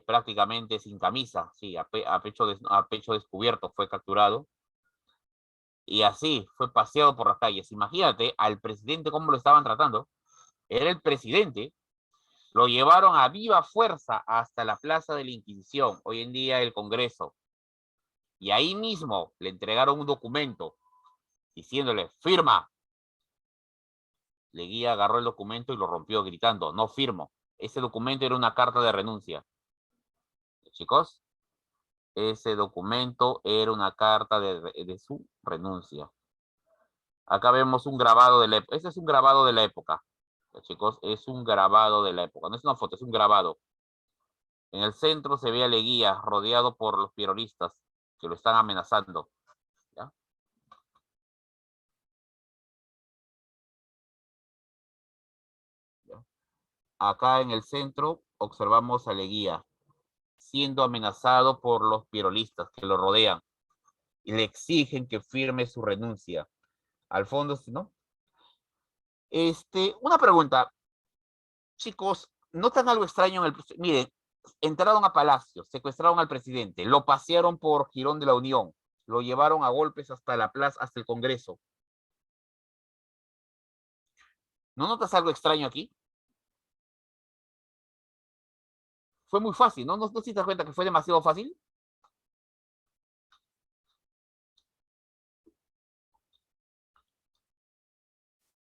prácticamente sin camisa, sí, a pecho descubierto fue capturado. Y así fue paseado por las calles. Imagínate al presidente cómo lo estaban tratando. Era el presidente. Lo llevaron a viva fuerza hasta la Plaza de la Inquisición, hoy en día el Congreso. Y ahí mismo le entregaron un documento diciéndole, firma. Leguía agarró el documento y lo rompió gritando, no firmo. Ese documento era una carta de renuncia. Chicos, ese documento era una carta de su renuncia. Acá vemos un grabado de la época. Este es un grabado de la época. Chicos, es un grabado de la época. No es una foto, es un grabado. En el centro se ve a Leguía rodeado por los peronistas que lo están amenazando. ¿Ya? ¿Ya? Acá en el centro observamos a Leguía siendo amenazado por los peronistas que lo rodean y le exigen que firme su renuncia. Al fondo, ¿no? Una pregunta. Chicos, ¿notan algo extraño en el... Miren, entraron a Palacio, secuestraron al presidente, lo pasearon por Girón de la Unión, lo llevaron a golpes hasta la plaza, hasta el Congreso. ¿No notas algo extraño aquí? Fue muy fácil, ¿no? ¿No te das cuenta que fue demasiado fácil?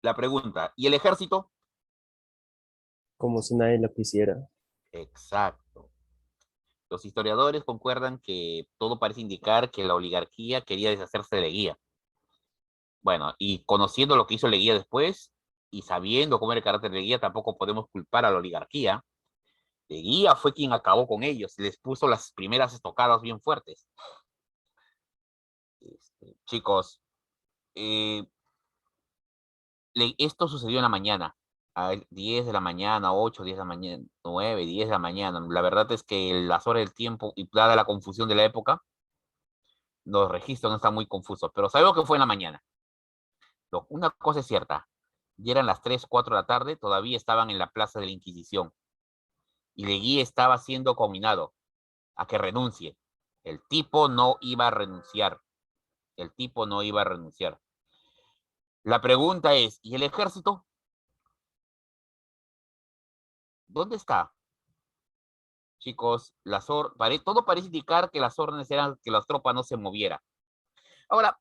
La pregunta, ¿y el ejército? Como si nadie lo quisiera. Exacto. Los historiadores concuerdan que todo parece indicar que la oligarquía quería deshacerse de Leguía. Bueno, y conociendo lo que hizo Leguía después, y sabiendo cómo era el carácter de Leguía, tampoco podemos culpar a la oligarquía. Leguía fue quien acabó con ellos, les puso las primeras estocadas bien fuertes. Chicos, eh, esto sucedió en la mañana, a 10 de la mañana, 8, 10 de la mañana, 9, 10 de la mañana. La verdad es que las horas del tiempo y dada la confusión de la época, los registros no están muy confusos, pero sabemos que fue en la mañana. Una cosa es cierta, ya eran las 3, 4 de la tarde, todavía estaban en la Plaza de la Inquisición y Leguía estaba siendo conminado a que renuncie. El tipo no iba a renunciar. El tipo no iba a renunciar. La pregunta es, ¿y el ejército? ¿Dónde está? Chicos, todo parece indicar que las órdenes eran que las tropas no se movieran. Ahora,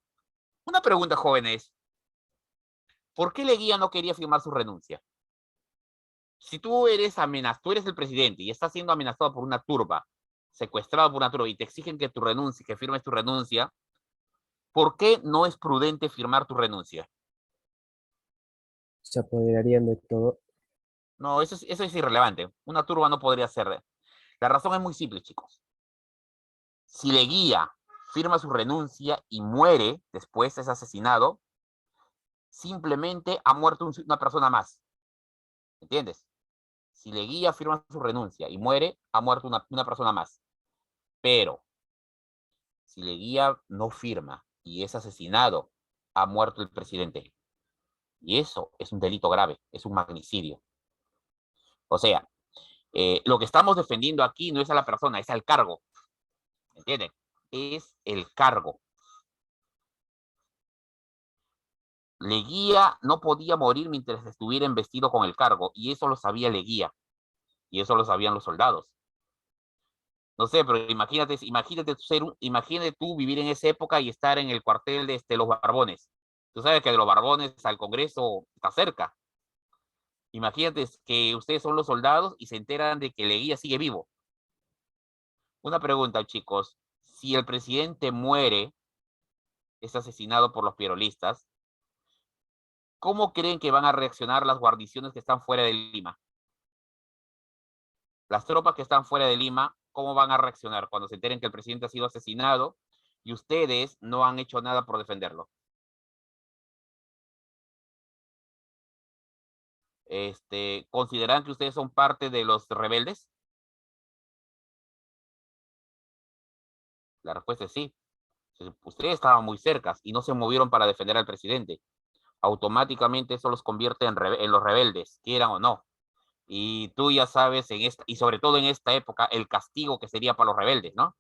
una pregunta, jóvenes. ¿Por qué Leguía no quería firmar su renuncia? Si tú eres tú eres el presidente y estás siendo amenazado por una turba, secuestrado por una turba y te exigen que tu renuncie, que firmes tu renuncia, ¿por qué no es prudente firmar tu renuncia? Se apoderarían de todo. No, eso es irrelevante. Una turba no podría ser. La razón es muy simple, chicos. Si Leguía firma su renuncia y muere, después es asesinado, simplemente ha muerto una persona más. ¿Entiendes? Si Leguía firma su renuncia y muere, ha muerto una persona más. Pero si Leguía no firma y es asesinado, ha muerto el presidente. Y eso es un delito grave, es un magnicidio. O sea, lo que estamos defendiendo aquí no es a la persona, es al cargo. ¿Entienden? Es el cargo. Leguía no podía morir mientras estuviera investido con el cargo, y eso lo sabía Leguía, y eso lo sabían los soldados. No sé, pero imagínate tú vivir en esa época y estar en el cuartel de los Barbones. Tú sabes que de los Barbones al Congreso está cerca. Imagínate que ustedes son los soldados y se enteran de que Leguía sigue vivo. Una pregunta, chicos. Si el presidente muere, es asesinado por los pierolistas, ¿cómo creen que van a reaccionar las guarniciones que están fuera de Lima? Las tropas que están fuera de Lima, ¿cómo van a reaccionar cuando se enteren que el presidente ha sido asesinado y ustedes no han hecho nada por defenderlo? ¿Consideran que ustedes son parte de los rebeldes? La respuesta es sí. Ustedes estaban muy cerca y no se movieron para defender al presidente. Automáticamente eso los convierte en los rebeldes, quieran o no. Y tú ya sabes, y sobre todo en esta época, el castigo que sería para los rebeldes, ¿no?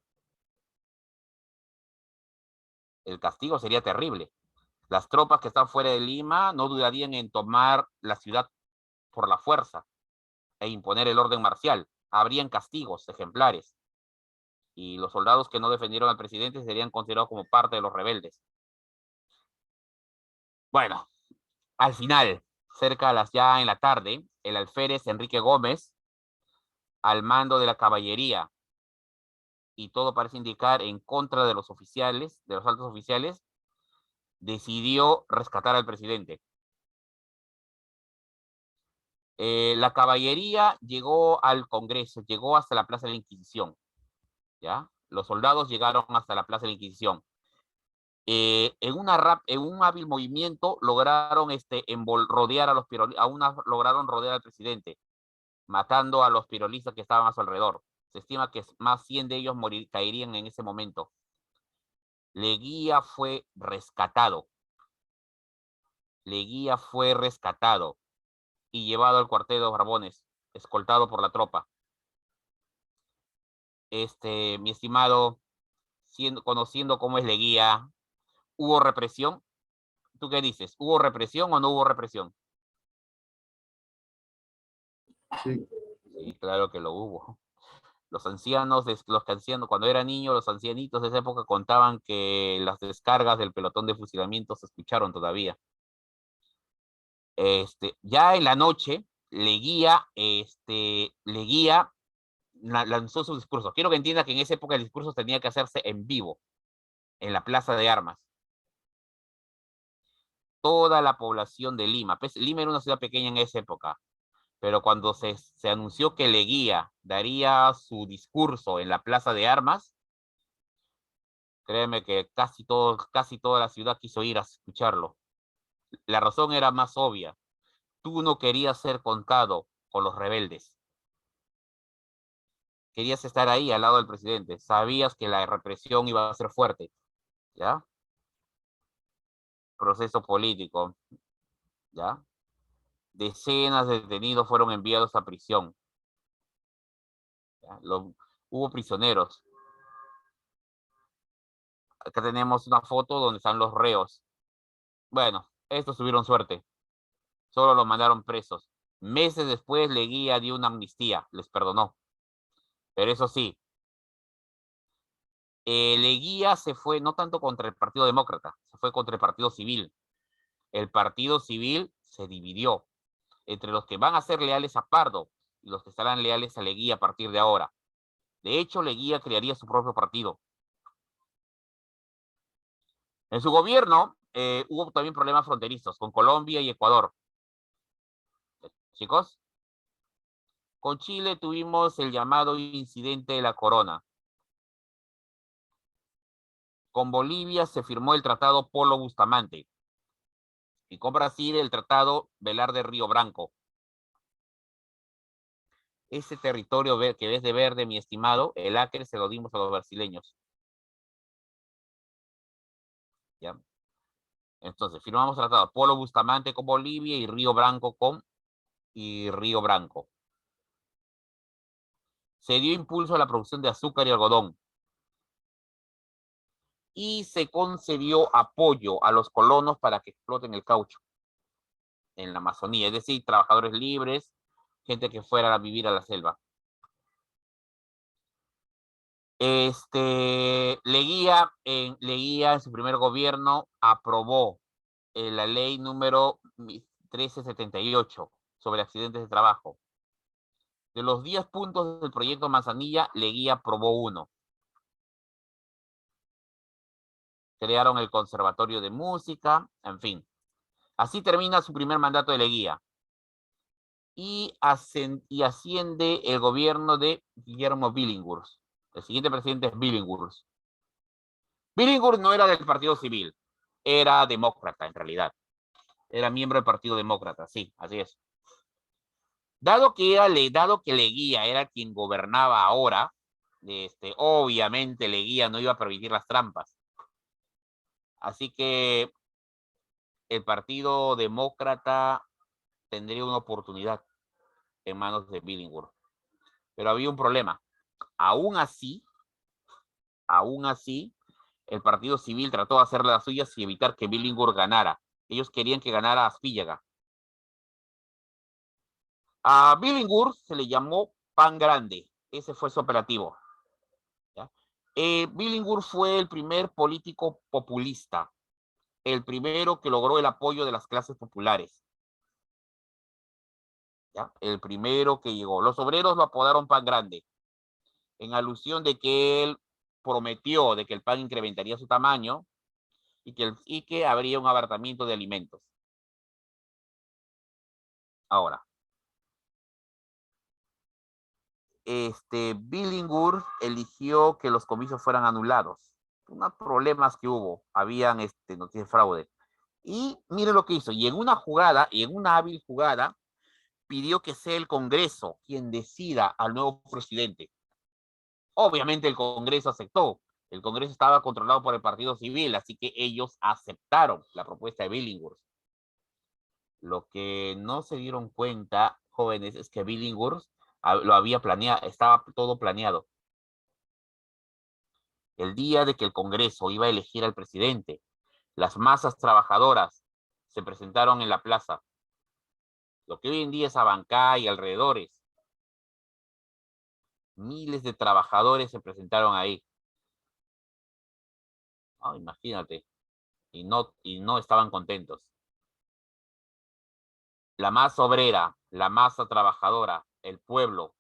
El castigo sería terrible. Las tropas que están fuera de Lima no dudarían en tomar la ciudad por la fuerza e imponer el orden marcial. Habrían castigos ejemplares. Y los soldados que no defendieron al presidente serían considerados como parte de los rebeldes. Bueno, al final, cerca de las ya en la tarde, el alférez Enrique Gómez, al mando de la caballería, y todo parece indicar en contra de los oficiales, de los altos oficiales, decidió rescatar al presidente. La caballería llegó al Congreso, llegó hasta la Plaza de la Inquisición, ¿ya? Los soldados llegaron hasta la Plaza de la Inquisición. En un hábil movimiento lograron rodear a los lograron rodear al presidente, matando a los pirolistas que estaban a su alrededor. Se estima que más 100 de ellos caerían en ese momento. Leguía fue rescatado. Leguía fue rescatado y llevado al cuartel de los Barbones, escoltado por la tropa. Mi estimado, conociendo cómo es Leguía, ¿hubo represión? ¿Tú qué dices? ¿Hubo represión o no hubo represión? Sí. Sí, claro que lo hubo. Los ancianos, cuando era niño, los ancianitos de esa época contaban que las descargas del pelotón de fusilamiento se escucharon todavía. Ya en la noche, Leguía lanzó su discurso. Quiero que entienda que en esa época el discurso tenía que hacerse en vivo, en la Plaza de Armas. Toda la población de Lima. Lima era una ciudad pequeña en esa época, pero cuando se anunció que Leguía daría su discurso en la Plaza de Armas, créeme que casi toda la ciudad quiso ir a escucharlo. La razón era más obvia. Tú no querías ser contado con los rebeldes. Querías estar ahí al lado del presidente. Sabías que la represión iba a ser fuerte. ¿Ya? Proceso político. ¿Ya? Decenas de detenidos fueron enviados a prisión. ¿Ya? Hubo prisioneros. Acá tenemos una foto donde están los reos. Bueno, estos tuvieron suerte. Solo los mandaron presos. Meses después, Leguía dio una amnistía. Les perdonó. Pero eso sí, Leguía se fue no tanto contra el Partido Demócrata, se fue contra el Partido Civil. El Partido Civil se dividió entre los que van a ser leales a Pardo y los que estarán leales a Leguía a partir de ahora. De hecho, Leguía crearía su propio partido. En su gobierno hubo también problemas fronterizos con Colombia y Ecuador. Chicos, con Chile tuvimos el llamado incidente de la Corona. Con Bolivia se firmó el tratado Polo Bustamante. Y con Brasil el tratado Velar Río Branco. Ese territorio que ves de verde, mi estimado, el Acre se lo dimos a los brasileños. ¿Ya? Entonces, firmamos tratado Polo Bustamante con Bolivia y Río Branco Río Branco. Se dio impulso a la producción de azúcar y algodón. Y se concedió apoyo a los colonos para que exploten el caucho en la Amazonía, es decir, trabajadores libres, gente que fuera a vivir a la selva. Leguía en su primer gobierno aprobó la ley número 1378 sobre accidentes de trabajo. De los 10 puntos del proyecto Manzanilla, Leguía aprobó uno. Crearon el Conservatorio de Música, en fin. Así termina su primer mandato de Leguía. Y asciende el gobierno de Guillermo Billinghurst. El siguiente presidente es Billinghurst. Billinghurst no era del Partido Civil, era demócrata en realidad. Era miembro del Partido Demócrata, sí, así es. Dado que Leguía era quien gobernaba ahora, obviamente Leguía no iba a permitir las trampas. Así que el Partido Demócrata tendría una oportunidad en manos de Billinghurst. Pero había un problema. Aún así, el Partido Civil trató de hacer las suyas y evitar que Billingur ganara. Ellos querían que ganara Aspíllaga. A Billingur se le llamó Pan Grande. Ese fue su operativo. ¿Ya? Billingur fue el primer político populista, el primero que logró el apoyo de las clases populares. ¿Ya? El primero que llegó. Los obreros lo apodaron Pan Grande, en alusión de que él prometió de que el pan incrementaría su tamaño y que habría un abaratamiento de alimentos. Ahora, Billingur eligió que los comicios fueran anulados. Unos problemas que hubo, habían noticias de fraude. Y mire lo que hizo, y en una hábil jugada, pidió que sea el Congreso quien decida al nuevo presidente. Obviamente el Congreso aceptó. El Congreso estaba controlado por el Partido Civil, así que ellos aceptaron la propuesta de Billingur. Lo que no se dieron cuenta, jóvenes, es que Billingur lo había planeado, estaba todo planeado. El día de que el Congreso iba a elegir al presidente, las masas trabajadoras se presentaron en la plaza, lo que hoy en día es Abancay y alrededores. Miles de trabajadores se presentaron ahí. Oh, imagínate. Y no estaban contentos. La masa obrera, la masa trabajadora, el pueblo,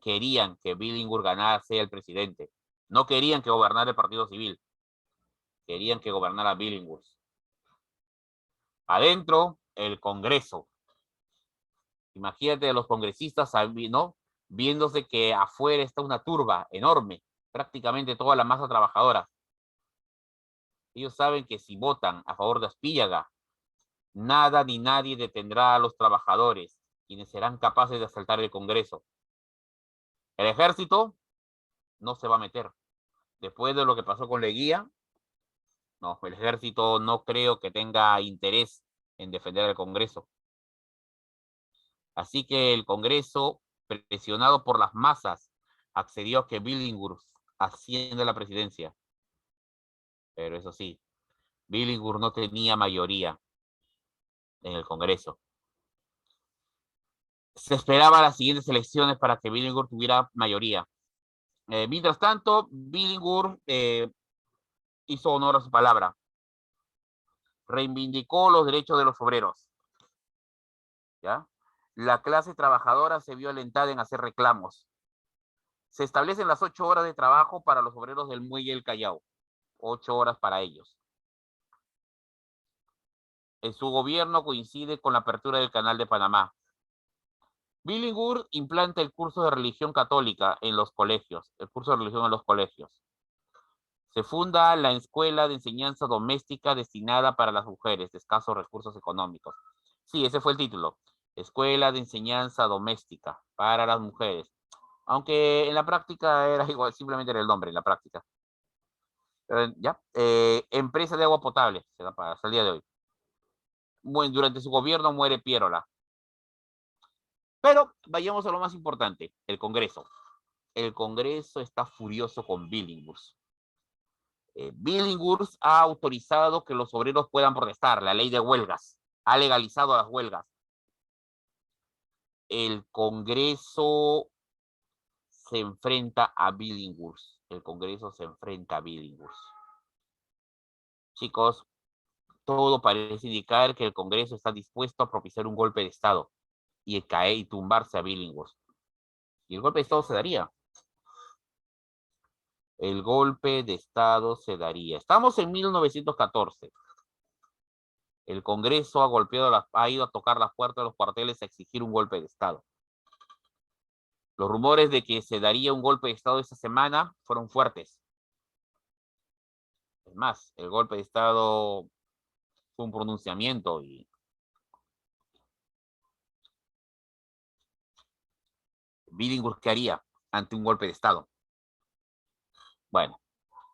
querían que Billingur ganara, sea el presidente. No querían que gobernara el Partido Civil. Querían que gobernara Billingur. Adentro, el Congreso. Imagínate a los congresistas, ¿no? Viéndose que afuera está una turba enorme, prácticamente toda la masa trabajadora. Ellos saben que si votan a favor de Aspíllaga, nada ni nadie detendrá a los trabajadores, quienes serán capaces de asaltar el Congreso. El ejército no se va a meter. Después de lo que pasó con Leguía, no, el ejército no creo que tenga interés en defender el Congreso. Así que el Congreso, presionado por las masas, accedió a que Billingur ascienda a la presidencia. Pero eso sí, Billingur no tenía mayoría en el Congreso. Se esperaba las siguientes elecciones para que Billingur tuviera mayoría. Mientras tanto, Billingur hizo honor a su palabra. Reivindicó los derechos de los obreros. ¿Ya? La clase trabajadora se vio alentada en hacer reclamos. Se establecen las 8 horas de trabajo para los obreros del Muelle del Callao. 8 horas para ellos. En su gobierno coincide con la apertura del Canal de Panamá. Billingur implanta el curso de religión católica en los colegios, el curso de religión en los colegios. Se funda la Escuela de Enseñanza Doméstica destinada para las mujeres de escasos recursos económicos. Sí, ese fue el título. Escuela de Enseñanza Doméstica para las mujeres. Aunque en la práctica era igual, simplemente era el nombre en la práctica. ¿Ya? Empresa de agua potable, se da para hasta el día de hoy. Bueno, durante su gobierno muere Pierola. Pero vayamos a lo más importante, el Congreso. El Congreso está furioso con Billingur. Billingur ha autorizado que los obreros puedan protestar, la ley de huelgas, ha legalizado las huelgas. El Congreso se enfrenta a Billingur. El Congreso se enfrenta a Billingur. Chicos, todo parece indicar que el Congreso está dispuesto a propiciar un golpe de Estado y caer y tumbarse a Billingur. Y el golpe de Estado se daría. El golpe de Estado se daría. Estamos en 1914. El Congreso ha ido a tocar las puertas de los cuarteles a exigir un golpe de Estado. Los rumores de que se daría un golpe de Estado esta semana fueron fuertes. Es más, el golpe de Estado fue un pronunciamiento y Billingur, ¿qué haría ante un golpe de Estado? Bueno,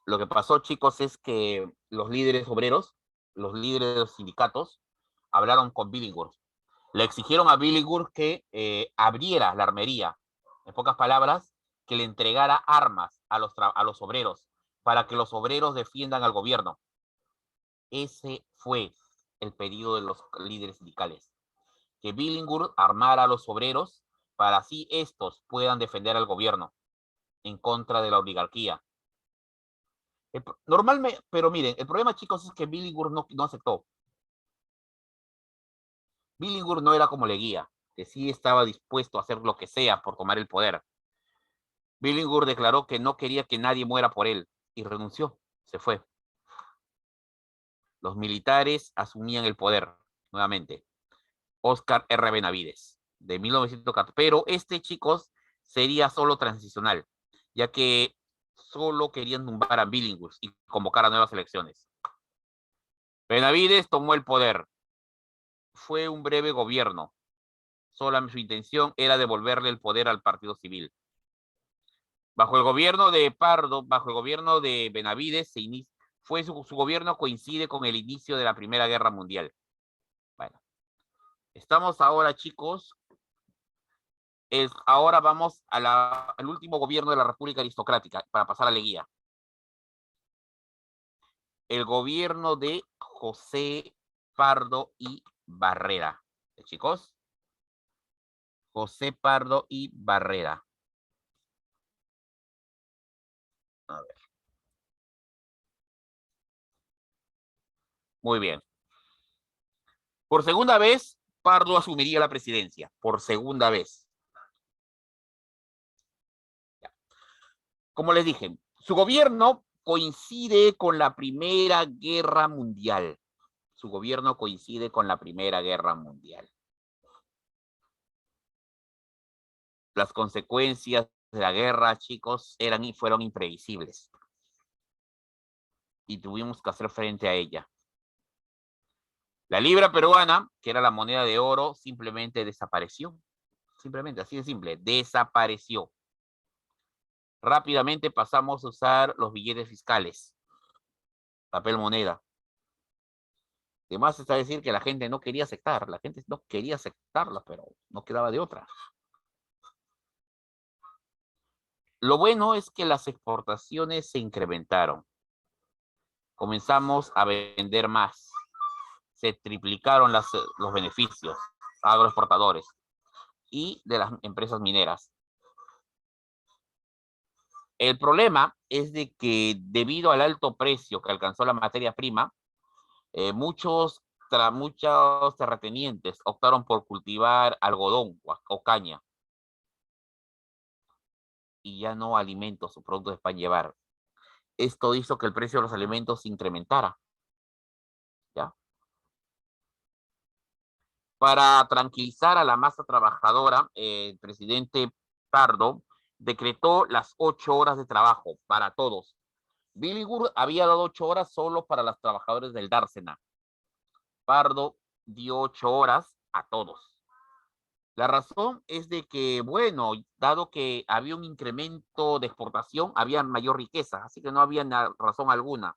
lo que pasó, chicos, es que los líderes obreros, los líderes de los sindicatos, hablaron con Billingur. Le exigieron a Billingur que abriera la armería. En pocas palabras, que le entregara armas a los obreros para que los obreros defiendan al gobierno. Ese fue el pedido de los líderes sindicales, que Billinghurst armara a los obreros para así estos puedan defender al gobierno en contra de la oligarquía. Normalmente, pero miren, el problema, chicos, es que Billinghurst no aceptó. Billinghurst no era como Leguía, que sí estaba dispuesto a hacer lo que sea por tomar el poder. Billinghurst declaró que no quería que nadie muera por él y renunció, se fue. Los militares asumían el poder nuevamente. Óscar R. Benavides, de 1914. Pero chicos, sería solo transicional, ya que solo querían tumbar a Billinghurst y convocar a nuevas elecciones. Benavides tomó el poder. Fue un breve gobierno. Solo su intención era devolverle el poder al Partido Civil. Bajo el gobierno de Pardo, bajo el gobierno de Benavides, su gobierno coincide con el inicio de la Primera Guerra Mundial. Bueno, estamos ahora, chicos, ahora vamos al último gobierno de la República Aristocrática, para pasar a Leguía. El gobierno de José Pardo y Barrera. Chicos, José Pardo y Barrera. A ver. Muy bien. Por segunda vez, Pardo asumiría la presidencia. Por segunda vez. Como les dije, su gobierno coincide con la Primera Guerra Mundial. Su gobierno coincide con la Primera Guerra Mundial. Las consecuencias de la guerra, chicos, fueron imprevisibles. Y tuvimos que hacer frente a ella. La libra peruana, que era la moneda de oro, simplemente desapareció. Simplemente, así de simple, desapareció. Rápidamente pasamos a usar los billetes fiscales. Papel moneda. Además está decir que la gente no quería aceptar. La gente no quería aceptarla, pero no quedaba de otra. Lo bueno es que las exportaciones se incrementaron. Comenzamos a vender más. Se triplicaron los beneficios agroexportadores y de las empresas mineras. El problema es de que debido al alto precio que alcanzó la materia prima, muchos terratenientes optaron por cultivar algodón o caña y ya no alimentos o productos para llevar. Esto hizo que el precio de los alimentos se incrementara. ¿Ya? Para tranquilizar a la masa trabajadora, el presidente Pardo decretó las 8 horas de trabajo para todos. Billinghurst había dado 8 horas solo para los trabajadores del Dársena. Pardo dio 8 horas a todos. La razón es de que, bueno, dado que había un incremento de exportación, había mayor riqueza, así que no había razón alguna.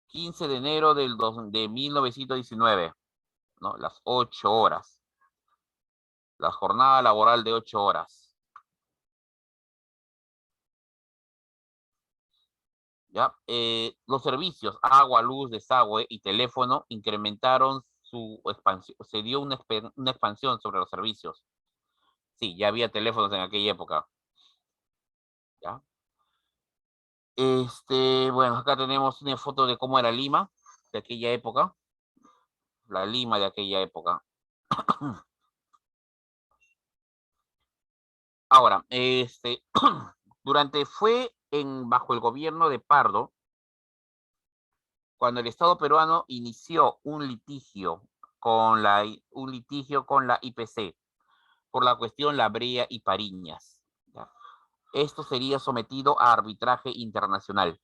...15 de enero de 1919, ¿no? Las 8 horas. La jornada laboral de 8 horas. ¿Ya? Los servicios, agua, luz, desagüe y teléfono incrementaron su expansión. Se dio una expansión sobre los servicios. Sí, ya había teléfonos en aquella época. ¿Ya? Bueno, acá tenemos una foto de cómo era Lima de aquella época. La Lima de aquella época. Ahora, bajo el gobierno de Pardo, cuando el Estado peruano inició un litigio con la IPC por la cuestión Labrea y Pariñas. ¿Ya? Esto sería sometido a arbitraje internacional.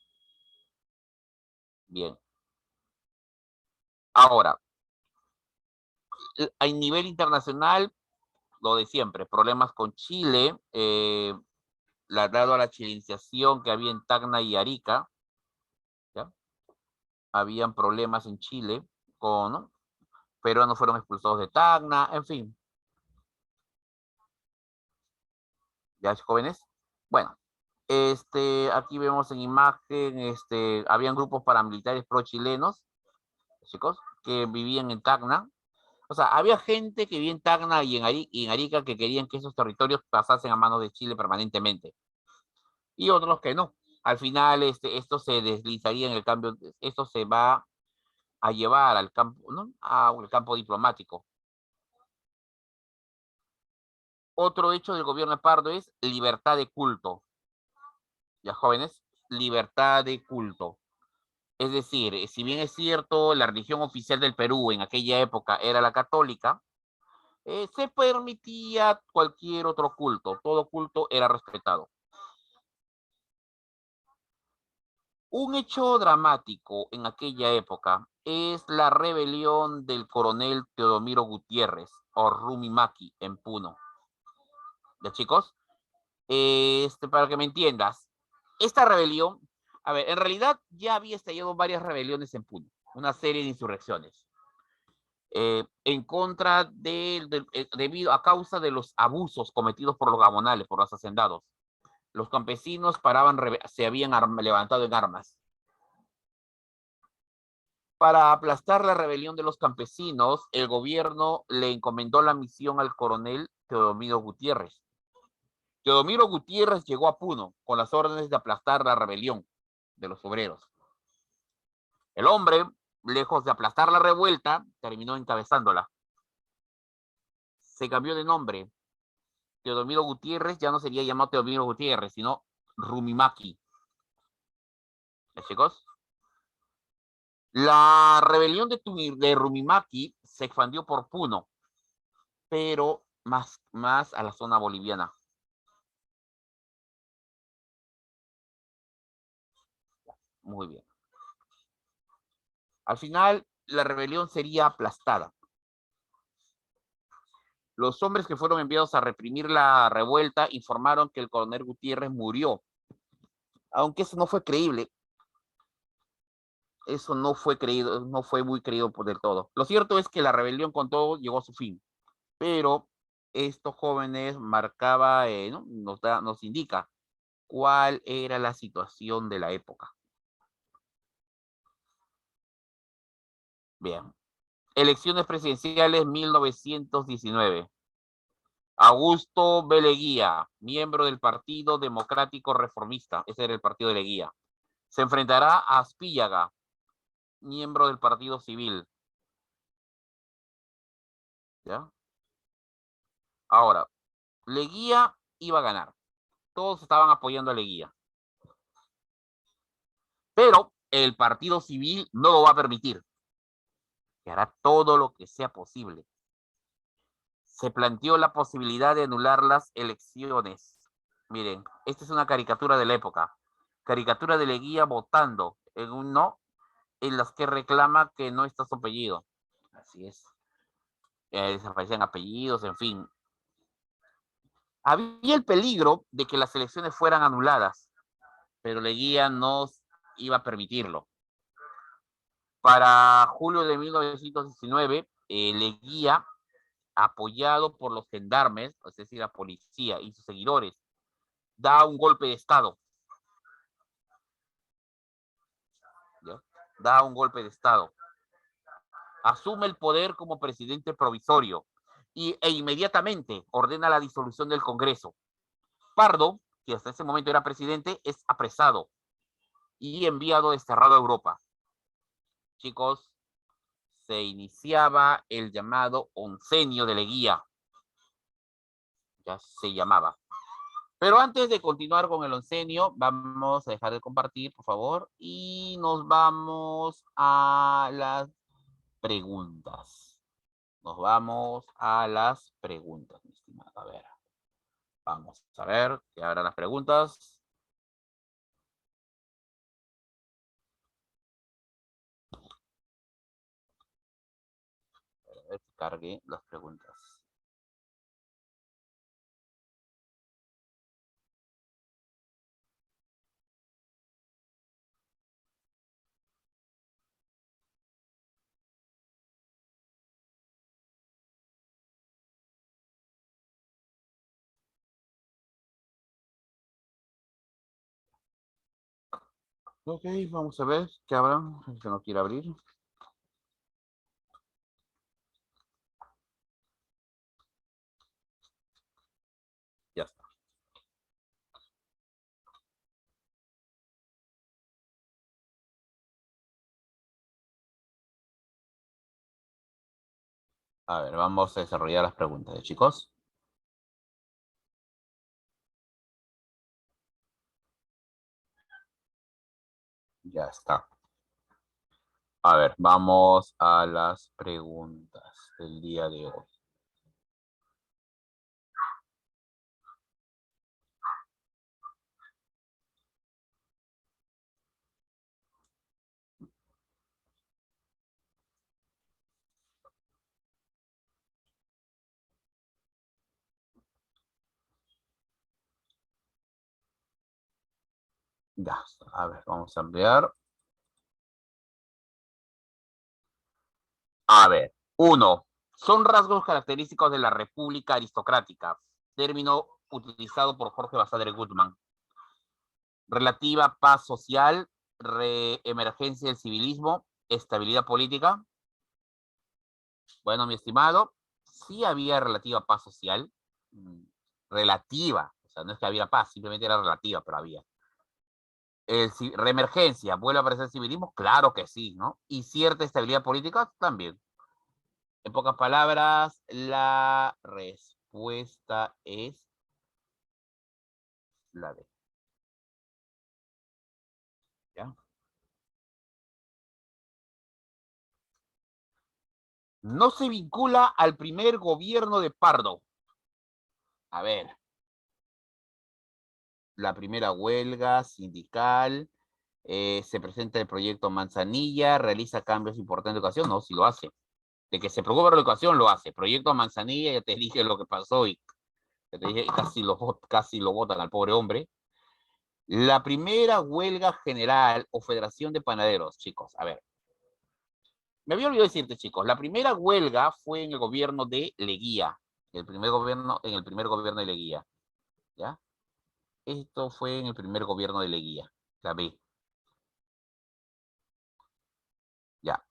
Bien. Ahora, a nivel internacional, lo de siempre, problemas con Chile, dado a la chilenización que había en Tacna y Arica, ¿ya? Habían problemas en Chile, ¿no? Peruanos fueron expulsados de Tacna, en fin. ¿Ya, jóvenes? Bueno, aquí vemos en imagen, habían grupos paramilitares pro-chilenos, chicos, que vivían en Tacna. O sea, había gente que vivía en Tacna y en Arica que querían que esos territorios pasasen a manos de Chile permanentemente. Y otros que no. Al final, esto se deslizaría en el cambio, esto se va a llevar al campo, ¿no? Al campo diplomático. Otro hecho del gobierno de Pardo es libertad de culto. Ya, jóvenes, libertad de culto. Es decir, si bien es cierto, la religión oficial del Perú en aquella época era la católica, se permitía cualquier otro culto, todo culto era respetado. Un hecho dramático en aquella época es la rebelión del coronel Teodomiro Gutiérrez, o Rumimaki, en Puno. ¿Ya, chicos? Para que me entiendas, esta rebelión, a ver, en realidad ya había estallado varias rebeliones en Puno, una serie de insurrecciones. En contra debido a causa de los abusos cometidos por los gamonales, por los hacendados. Los campesinos se habían levantado en armas. Para aplastar la rebelión de los campesinos, el gobierno le encomendó la misión al coronel Teodomiro Gutiérrez. Teodomiro Gutiérrez llegó a Puno con las órdenes de aplastar la rebelión de los obreros. El hombre, lejos de aplastar la revuelta, terminó encabezándola. Se cambió de nombre. Teodomiro Gutiérrez ya no sería llamado Teodomiro Gutiérrez, sino Rumimaki. ¿Ya, chicos? La rebelión de Rumimaki se expandió por Puno, pero más a la zona boliviana. Muy bien. Al final, la rebelión sería aplastada. Los hombres que fueron enviados a reprimir la revuelta informaron que el coronel Gutiérrez murió. Aunque eso no fue creíble. Eso no fue creído, no fue muy creído por del todo. Lo cierto es que la rebelión con todo llegó a su fin. Pero estos jóvenes marcaba, ¿no? nos indica cuál era la situación de la época. Bien. Elecciones presidenciales 1919. Augusto B. Leguía, miembro del Partido Democrático Reformista, ese era el partido de Leguía, se enfrentará a Aspíllaga, miembro del Partido Civil. ¿Ya? Ahora, Leguía iba a ganar. Todos estaban apoyando a Leguía. Pero el Partido Civil no lo va a permitir. Que hará todo lo que sea posible. Se planteó la posibilidad de anular las elecciones. Miren, esta es una caricatura de la época. Caricatura de Leguía votando en un no, en las que reclama que no está su apellido. Así es. Desaparecían apellidos, en fin. Había el peligro de que las elecciones fueran anuladas, pero Leguía no iba a permitirlo. Para julio de 1919, Leguía, apoyado por los gendarmes, es decir, la policía y sus seguidores, da un golpe de Estado. ¿Ya? Da un golpe de Estado. Asume el poder como presidente provisorio e inmediatamente ordena la disolución del Congreso. Pardo, que hasta ese momento era presidente, es apresado y enviado desterrado a Europa. Chicos, se iniciaba el llamado oncenio de Leguía. Ya se llamaba. Pero antes de continuar con el oncenio, vamos a dejar de compartir, por favor, y nos vamos a las preguntas. Nos vamos a las preguntas, mi estimado. A ver, vamos a ver que habrá las preguntas. A ver que cargue las preguntas. Ok, vamos a ver qué habrá. Se no quiere abrir. Ya está. A ver, vamos a desarrollar las preguntas, chicos. Ya está. A ver, vamos a las preguntas del día de hoy. Ya está. A ver, vamos a ampliar. A ver, uno. Son rasgos característicos de la República Aristocrática, término utilizado por Jorge Basadre Gutmann. Relativa paz social, emergencia del civilismo, estabilidad política. Bueno, mi estimado, sí había relativa paz social, relativa, o sea, no es que había paz, simplemente era relativa, pero había. Reemergencia, ¿vuelve a aparecer el civilismo? Claro que sí, ¿no? Y cierta estabilidad política también. En pocas palabras, la respuesta es la D. ¿Ya? No se vincula al primer gobierno de Pardo. A ver, la primera huelga sindical, se presenta el proyecto Manzanilla, realiza cambios importantes de educación, no, si lo hace. De que se preocupa por la educación, lo hace. Proyecto Manzanilla, ya te dije lo que pasó y ya te dije, casi lo votan al pobre hombre. La primera huelga general o federación de panaderos, chicos, a ver. Me había olvidado decirte, chicos, la primera huelga fue en el gobierno de Leguía, en el primer gobierno de Leguía, ¿ya? Esto fue en el primer gobierno de Leguía, la B. Ya.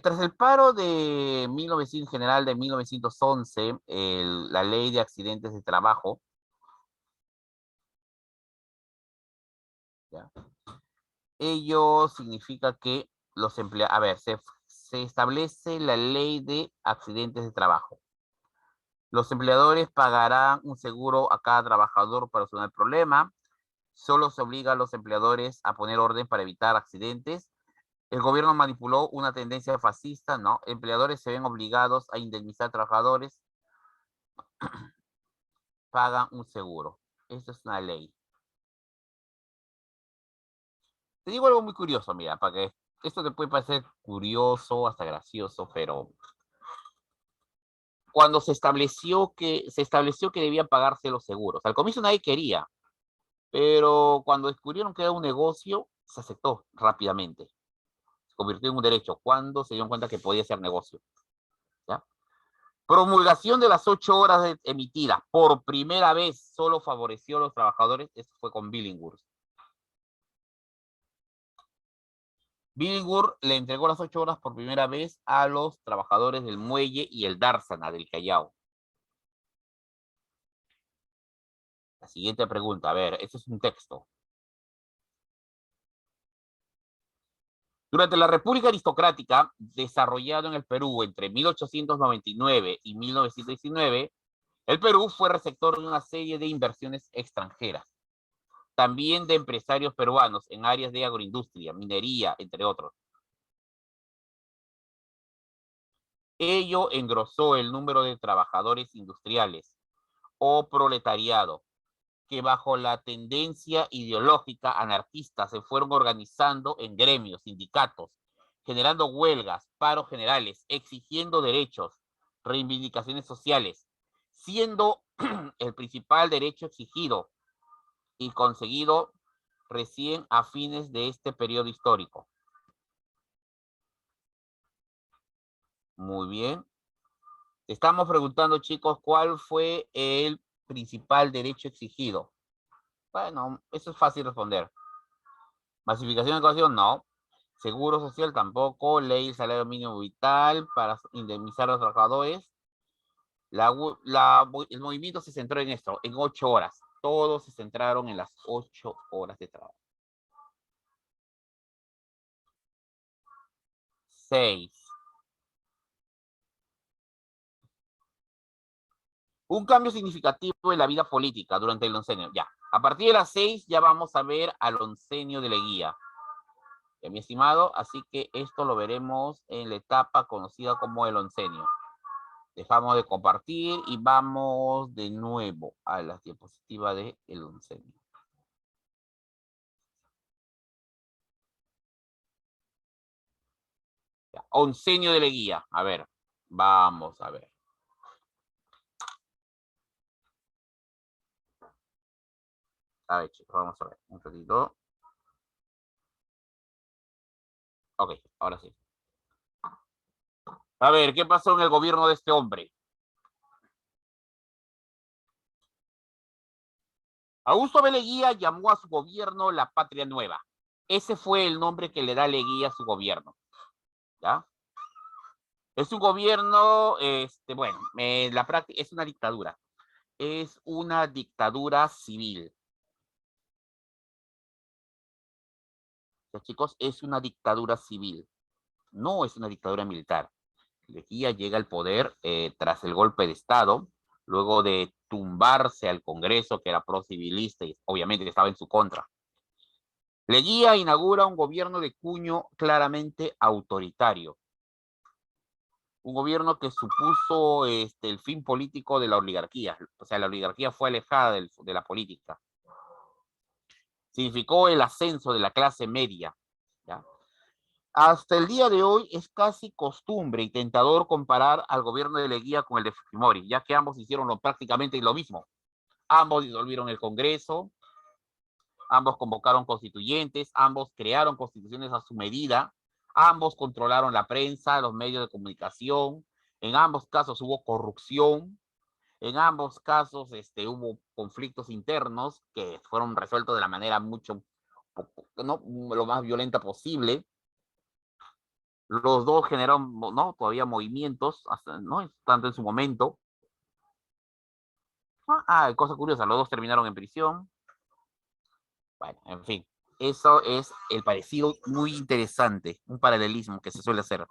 Tras el paro de 1900, general de 1911, la ley de accidentes de trabajo, ¿ya? Ello significa que los empleados, a ver, se establece la ley de accidentes de trabajo. Los empleadores pagarán un seguro a cada trabajador para solucionar el problema. Solo se obliga a los empleadores a poner orden para evitar accidentes. El gobierno manipuló una tendencia fascista, ¿no? Empleadores se ven obligados a indemnizar a trabajadores, pagan un seguro. Esto es una ley. Te digo algo muy curioso, mira, para que esto te puede parecer curioso, hasta gracioso, pero cuando se estableció que debían pagarse los seguros. Al comienzo nadie quería, pero cuando descubrieron que era un negocio, se aceptó rápidamente. Se convirtió en un derecho cuando se dieron cuenta que podía ser negocio. ¿Ya? Promulgación de las 8 horas emitidas por primera vez solo favoreció a los trabajadores. Esto fue con Billinghurst. Billinghurst le entregó las 8 horas por primera vez a los trabajadores del muelle y el Dársena del Callao. La siguiente pregunta, a ver, este es un texto. Durante la República Aristocrática, desarrollado en el Perú entre 1899 y 1919, el Perú fue receptor de una serie de inversiones extranjeras, también de empresarios peruanos en áreas de agroindustria, minería, entre otros. Ello engrosó el número de trabajadores industriales o proletariado, que bajo la tendencia ideológica anarquista se fueron organizando en gremios, sindicatos, generando huelgas, paros generales, exigiendo derechos, reivindicaciones sociales, siendo el principal derecho exigido y conseguido recién a fines de este periodo histórico. Muy bien. Estamos preguntando, chicos, ¿cuál fue el principal derecho exigido? Bueno, eso es fácil responder. Masificación de educación, no. Seguro social tampoco. Ley del salario mínimo vital para indemnizar a los trabajadores. El movimiento se centró en esto, en 8 horas. Todos se centraron en las 8 horas de trabajo. 6. Un cambio significativo en la vida política durante el oncenio. Ya, a partir de las 6 ya vamos a ver al oncenio de Leguía. Ya, mi estimado, así que esto lo veremos en la etapa conocida como el oncenio. Dejamos de compartir y vamos de nuevo a la diapositiva del oncenio. Ya, oncenio de Leguía. A ver, vamos a ver. A ver, chicos, vamos a ver. Un ratito. Ok, ahora sí. A ver, ¿qué pasó en el gobierno de este hombre? Augusto B. Leguía llamó a su gobierno la Patria Nueva. Ese fue el nombre que le da Leguía a su gobierno. ¿Ya? Es un gobierno, bueno, la práctica es una dictadura. Es una dictadura civil. ¿Ya, chicos? Es una dictadura civil. No es una dictadura militar. Leguía llega al poder tras el golpe de Estado, luego de tumbarse al Congreso, que era pro-civilista y obviamente estaba en su contra. Leguía inaugura un gobierno de cuño claramente autoritario. Un gobierno que supuso el fin político de la oligarquía. O sea, la oligarquía fue alejada de la política. Significó el ascenso de la clase media. ¿Ya? Hasta el día de hoy es casi costumbre y tentador comparar al gobierno de Leguía con el de Fujimori, ya que ambos hicieron prácticamente lo mismo. Ambos disolvieron el Congreso, ambos convocaron constituyentes, ambos crearon constituciones a su medida, ambos controlaron la prensa, los medios de comunicación, en ambos casos hubo corrupción, en ambos casos hubo conflictos internos que fueron resueltos de la manera no, lo más violenta posible. Los dos generaron, ¿no? Todavía movimientos, ¿no? Tanto en su momento. Cosa curiosa, los dos terminaron en prisión. Bueno, en fin. Eso es el parecido muy interesante, un paralelismo que se suele hacer.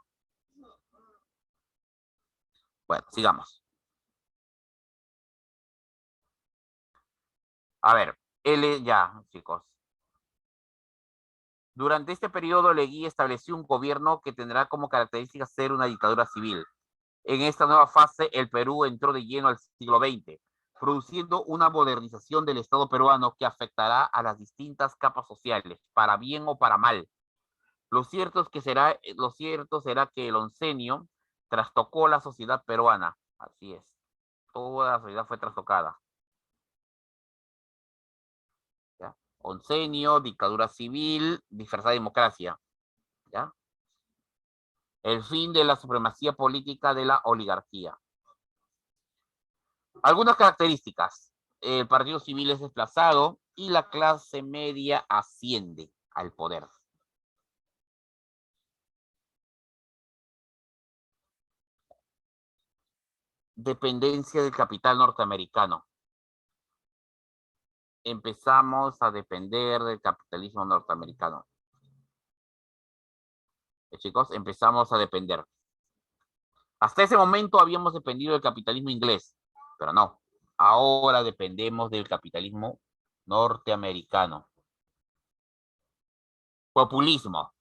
Bueno, sigamos. A ver, ya, chicos. Durante este periodo, Leguía estableció un gobierno que tendrá como característica ser una dictadura civil. En esta nueva fase, el Perú entró de lleno al siglo XX, produciendo una modernización del Estado peruano que afectará a las distintas capas sociales, para bien o para mal. Lo cierto será que el oncenio trastocó la sociedad peruana. Así es. Toda la sociedad fue trastocada. ¿Ya? Oncenio, dictadura civil, disfrazada democracia. ¿Ya? El fin de la supremacía política de la oligarquía. Algunas características. El partido civil es desplazado y la clase media asciende al poder. Dependencia del capital norteamericano. Empezamos a depender del capitalismo norteamericano. Chicos, empezamos a depender. Hasta ese momento habíamos dependido del capitalismo inglés, pero no. Ahora dependemos del capitalismo norteamericano. Populismo.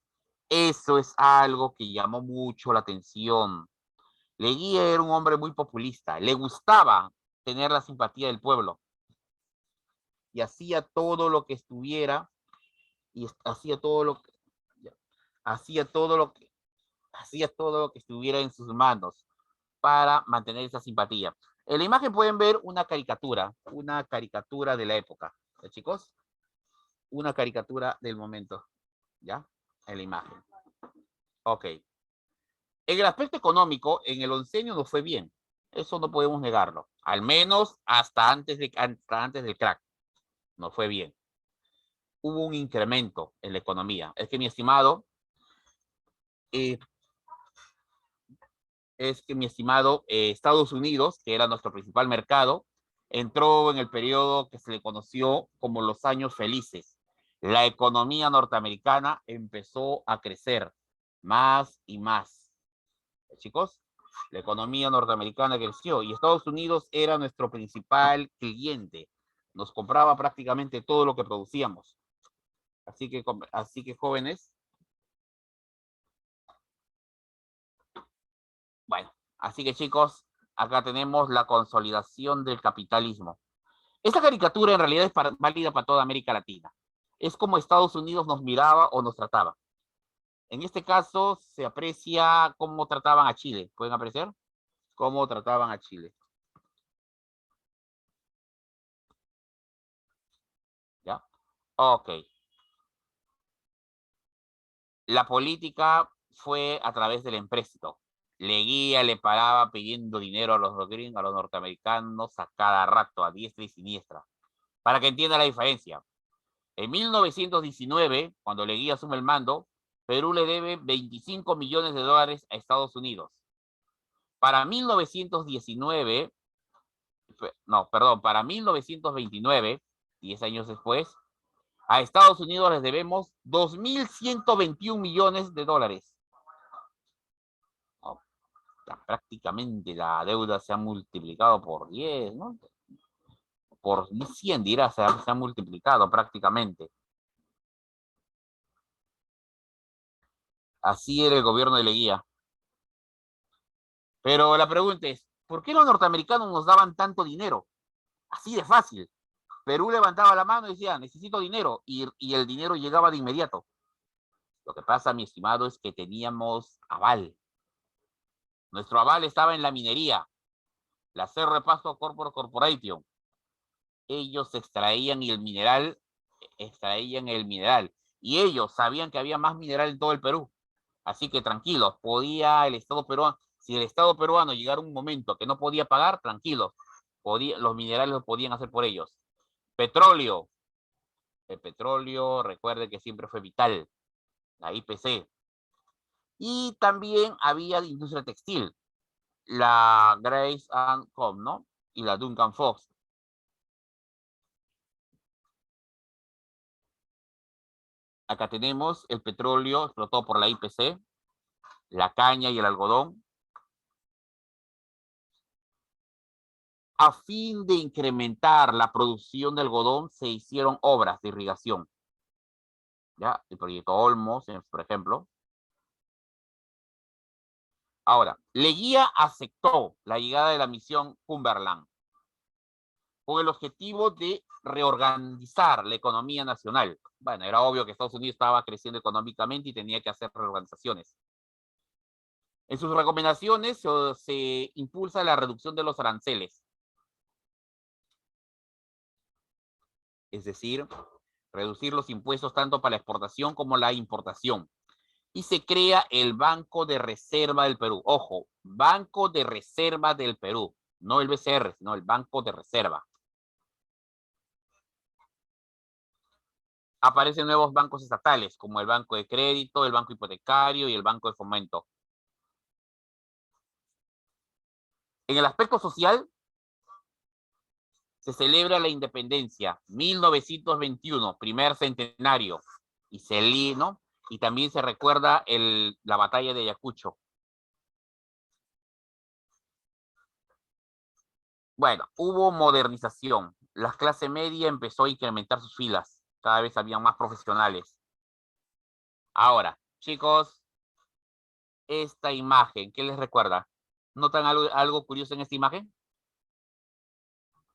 Eso es algo que llamó mucho la atención. Leguía era un hombre muy populista. Le gustaba tener la simpatía del pueblo. Y hacía todo lo que estuviera, y hacía todo lo que estuviera en sus manos para mantener esa simpatía. En la imagen pueden ver una caricatura de la época, ¿ya, chicos? Una caricatura del momento, ¿ya? En la imagen. Ok. En el aspecto económico, en el oncenio no fue bien. Eso no podemos negarlo. Al menos hasta antes del crack. No fue bien. hubo un incremento en la economía. Es que, mi estimado, Estados Unidos, que era nuestro principal mercado, entró en el periodo que se le conoció como los años felices. La economía norteamericana empezó a crecer más y más. Chicos, la economía norteamericana creció y Estados Unidos era nuestro principal cliente. Nos compraba prácticamente todo lo que producíamos. Así que jóvenes, bueno, así que chicos, acá tenemos la consolidación del capitalismo. Esta caricatura en realidad es válida para toda América Latina. Es como Estados Unidos nos miraba o nos trataba. En este caso se aprecia cómo trataban a Chile. ¿Pueden apreciar? Cómo trataban a Chile. ¿Ya? Ok. La política fue a través del empréstito. Leguía le paraba pidiendo dinero a los gringos, a los norteamericanos a cada rato, a diestra y siniestra. Para que entienda la diferencia. En 1919, cuando Leguía asume el mando, Perú le debe 25 millones de dólares a Estados Unidos. Para 1919, para 1929, 10 años después, a Estados Unidos les debemos 2.121 millones de dólares. ¿No? Prácticamente la deuda se ha multiplicado por 10, ¿no? Por 100, dirá, se ha multiplicado prácticamente. Así era el gobierno de Leguía. Pero la pregunta es, ¿por qué los norteamericanos nos daban tanto dinero? Así de fácil. Perú levantaba la mano y decía, necesito dinero, y el dinero llegaba de inmediato. Lo que pasa, mi estimado, es que teníamos aval. Nuestro aval estaba en la minería, la Cerro Pasto Corporation. Ellos extraían el mineral, y ellos sabían que había más mineral en todo el Perú. Así que tranquilos, podía el Estado peruano, si el Estado peruano llegara un momento que no podía pagar, tranquilos, los minerales lo podían hacer por ellos. Petróleo. El petróleo, recuerde que siempre fue vital, la IPC. Y también había industria textil, la Grace and Co, ¿no? Y la Duncan Fox. Acá tenemos el petróleo explotado por la IPC, la caña y el algodón. A fin de incrementar la producción de algodón, se hicieron obras de irrigación. ¿Ya? El proyecto Olmos, por ejemplo. Ahora, Leguía aceptó la llegada de la misión Cumberland con el objetivo de reorganizar la economía nacional. Bueno, era obvio que Estados Unidos estaba creciendo económicamente y tenía que hacer reorganizaciones. En sus recomendaciones se impulsa la reducción de los aranceles. Es decir, reducir los impuestos tanto para la exportación como la importación. Y se crea el Banco de Reserva del Perú. Ojo, Banco de Reserva del Perú. No el BCR, sino el Banco de Reserva. Aparecen nuevos bancos estatales, como el Banco de Crédito, el Banco Hipotecario y el Banco de Fomento. En el aspecto social, se celebra la independencia, 1921, primer centenario, ¿no? Y también se recuerda la batalla de Ayacucho. Bueno, hubo modernización. La clase media empezó a incrementar sus filas. Cada vez había más profesionales. Ahora, chicos, esta imagen, ¿qué les recuerda? ¿Notan algo curioso en esta imagen?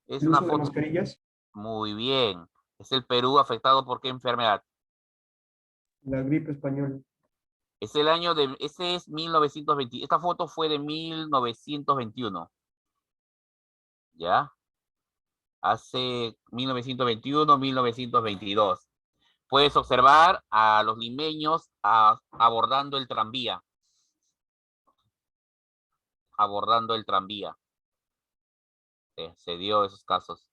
Es El una uso de foto. mascarillas, Muy bien. ¿Es el Perú afectado por qué enfermedad? la gripe española. Ese es 1920. Esta foto fue de 1921. ¿Ya? Hace 1921, 1922. Puedes observar a los limeños abordando el tranvía. Abordando el tranvía. Se dio esos casos.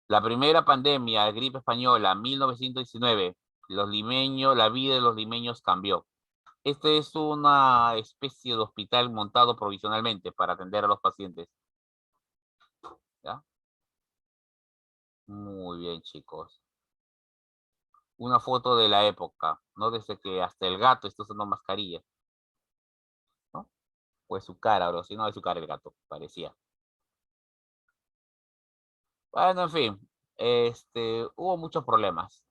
La primera pandemia, gripe española, 1919, la vida de los limeños cambió. Este es una especie de hospital montado provisionalmente para atender a los pacientes. ¿Ya? Muy bien, chicos. Una foto de la época, ¿no? Desde que hasta el gato está usando mascarilla, ¿no? Pues su cara, bro, si no es su cara el gato, parecía. Bueno, en fin, hubo muchos problemas.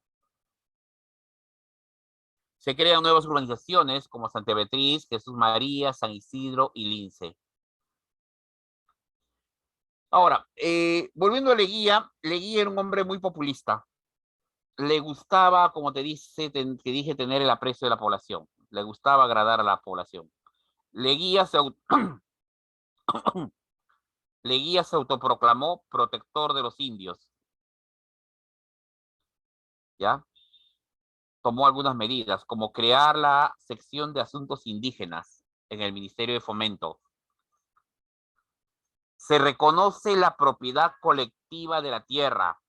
Se crean nuevas urbanizaciones como Santa Beatriz, Jesús María, San Isidro y Lince. Ahora, volviendo a Leguía era un hombre muy populista. Le gustaba, como te dije, tener el aprecio de la población. Le gustaba agradar a la población. Leguía se, Leguía se autoproclamó protector de los indios. ¿Ya? Tomó algunas medidas, como crear la sección de asuntos indígenas en el Ministerio de Fomento. Se reconoce la propiedad colectiva de la tierra,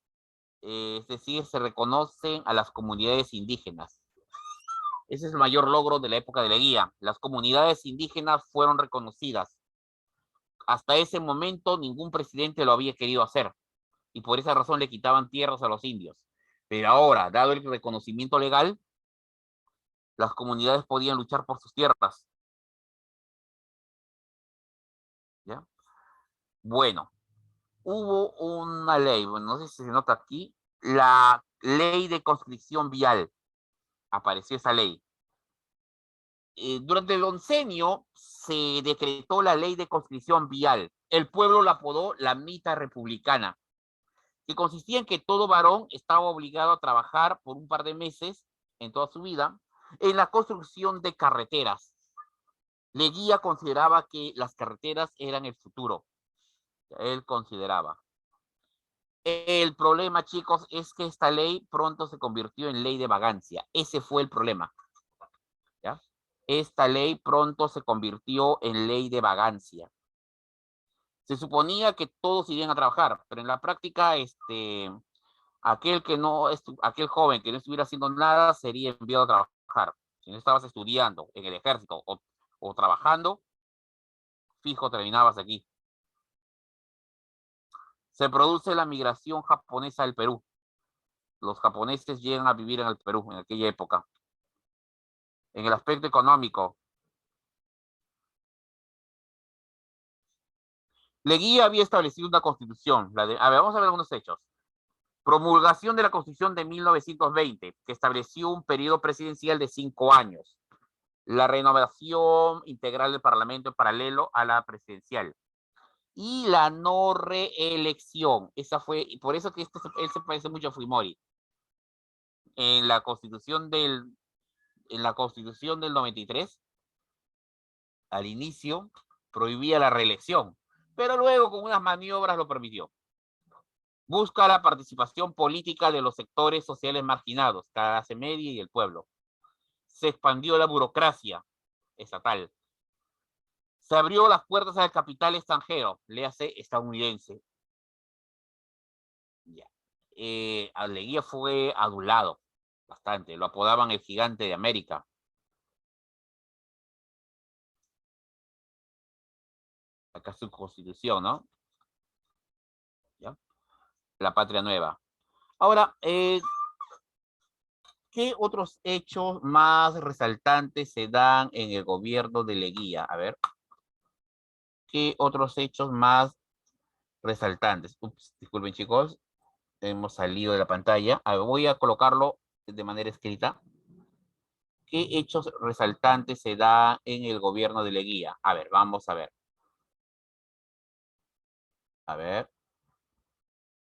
es decir, se reconocen a las comunidades indígenas. Ese es el mayor logro de la época de Leguía. Las comunidades indígenas fueron reconocidas. Hasta ese momento ningún presidente lo había querido hacer y por esa razón le quitaban tierras a los indios. Pero ahora, dado el reconocimiento legal, las comunidades podían luchar por sus tierras. ¿Ya? Bueno, hubo una ley, bueno, no sé si se nota aquí, la ley de conscripción vial. Apareció esa ley. Durante el oncenio se decretó la ley de conscripción vial. El pueblo la apodó la mita republicana, que consistía en que todo varón estaba obligado a trabajar por un par de meses en toda su vida en la construcción de carreteras. Leguía consideraba que las carreteras eran el futuro. Él consideraba. El problema, chicos, es que esta ley pronto se convirtió en ley de vagancia. Ese fue el problema. ¿Ya? Esta ley pronto se convirtió en ley de vagancia. Se suponía que todos irían a trabajar, pero en la práctica, aquel joven que no estuviera haciendo nada sería enviado a trabajar. Si no estabas estudiando en el ejército o trabajando, fijo, terminabas aquí. Se produce la migración japonesa al Perú. Los japoneses llegan a vivir en el Perú en aquella época. En el aspecto económico, Leguía había establecido una constitución. Vamos a ver algunos hechos. Promulgación de la Constitución de 1920, que estableció un periodo presidencial de 5 años. La renovación integral del Parlamento en paralelo a la presidencial. Y la no reelección. Esa fue, y por eso que él se parece mucho a Fujimori. En la Constitución del 93, al inicio, prohibía la reelección, pero luego con unas maniobras lo permitió. Busca la participación política de los sectores sociales marginados, clase media y el pueblo. Se expandió la burocracia estatal. Se abrió las puertas al capital extranjero, léase estadounidense. Ya. Leguía fue adulado bastante, lo apodaban el gigante de América. Acá su constitución, ¿no? ¿Ya? La patria nueva. Ahora, ¿qué otros hechos más resaltantes se dan en el gobierno de Leguía? A ver, ¿qué otros hechos más resaltantes? Ups, disculpen chicos, hemos salido de la pantalla. A ver, voy a colocarlo de manera escrita. ¿Qué hechos resaltantes se dan en el gobierno de Leguía? A ver, vamos a ver. A ver.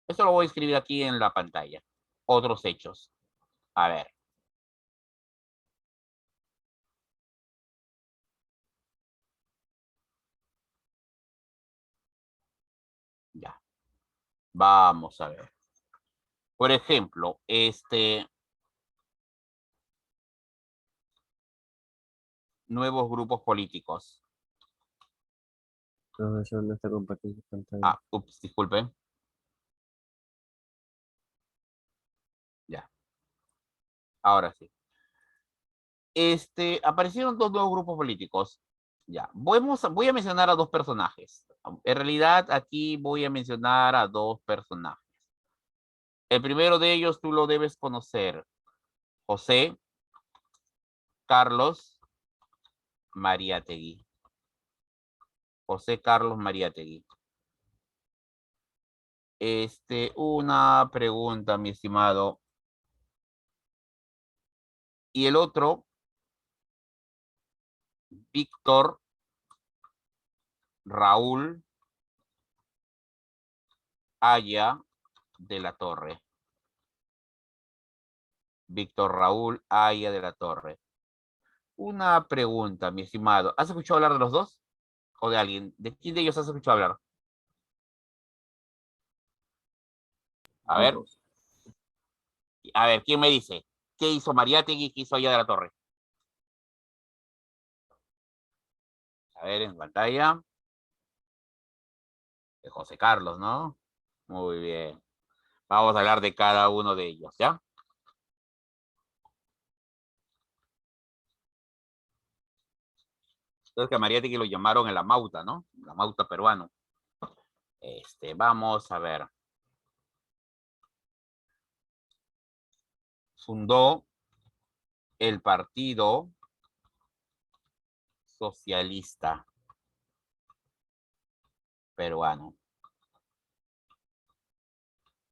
Esto lo voy a escribir aquí en la pantalla. Otros hechos. A ver. Ya. Vamos a ver. Por ejemplo, nuevos grupos políticos. Profesor, no está compartiendo pantalla. Ah, ups, disculpen. Ahora sí. Aparecieron dos nuevos grupos políticos. Ya, voy a mencionar a dos personajes. En realidad, aquí voy a mencionar a dos personajes. El primero de ellos tú lo debes conocer. José Carlos Mariátegui. José Carlos Mariátegui. Una pregunta, mi estimado. Y el otro, Víctor Raúl Haya de la Torre. Víctor Raúl Haya de la Torre. Una pregunta, mi estimado. ¿Has escuchado hablar de los dos? ¿O de alguien? ¿De quién de ellos has escuchado hablar? A ver, Todos. ¿quién me dice? ¿Qué hizo Mariátegui y qué hizo Haya de la Torre? A ver, en pantalla. De José Carlos, ¿no? Muy bien. Vamos a hablar de cada uno de ellos, ¿ya? Entonces que a Mariátegui lo llamaron el Amauta, ¿no? El Amauta peruano. Vamos a ver. Fundó el Partido Socialista Peruano.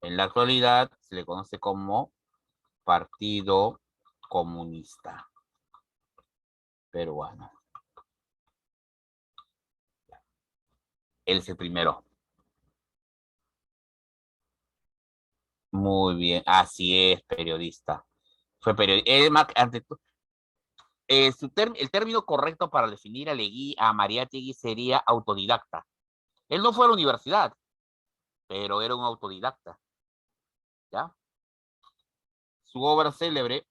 En la actualidad se le conoce como Partido Comunista Peruano. Él es el primero. Muy bien, así es, periodista. Fue periodista. El término correcto para definir a Mariátegui sería autodidacta. Él no fue a la universidad, pero era un autodidacta. ¿Ya? Su obra célebre,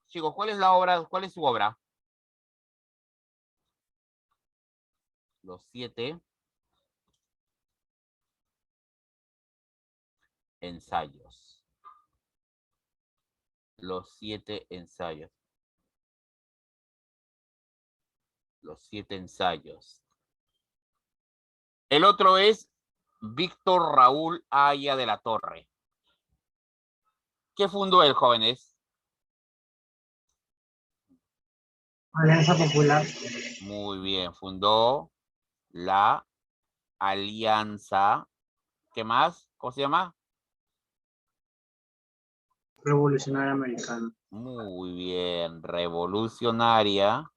chicos, ¿cuál es la obra? ¿Cuál es su obra? Los 7 ensayos. Los 7 ensayos. Los 7 ensayos. El otro es Víctor Raúl Haya de la Torre. ¿Qué fundó el jóvenes? Alianza Popular. Muy bien, fundó la Alianza. ¿Qué más? ¿Cómo se llama? Revolucionaria Americana. Muy bien, Revolucionaria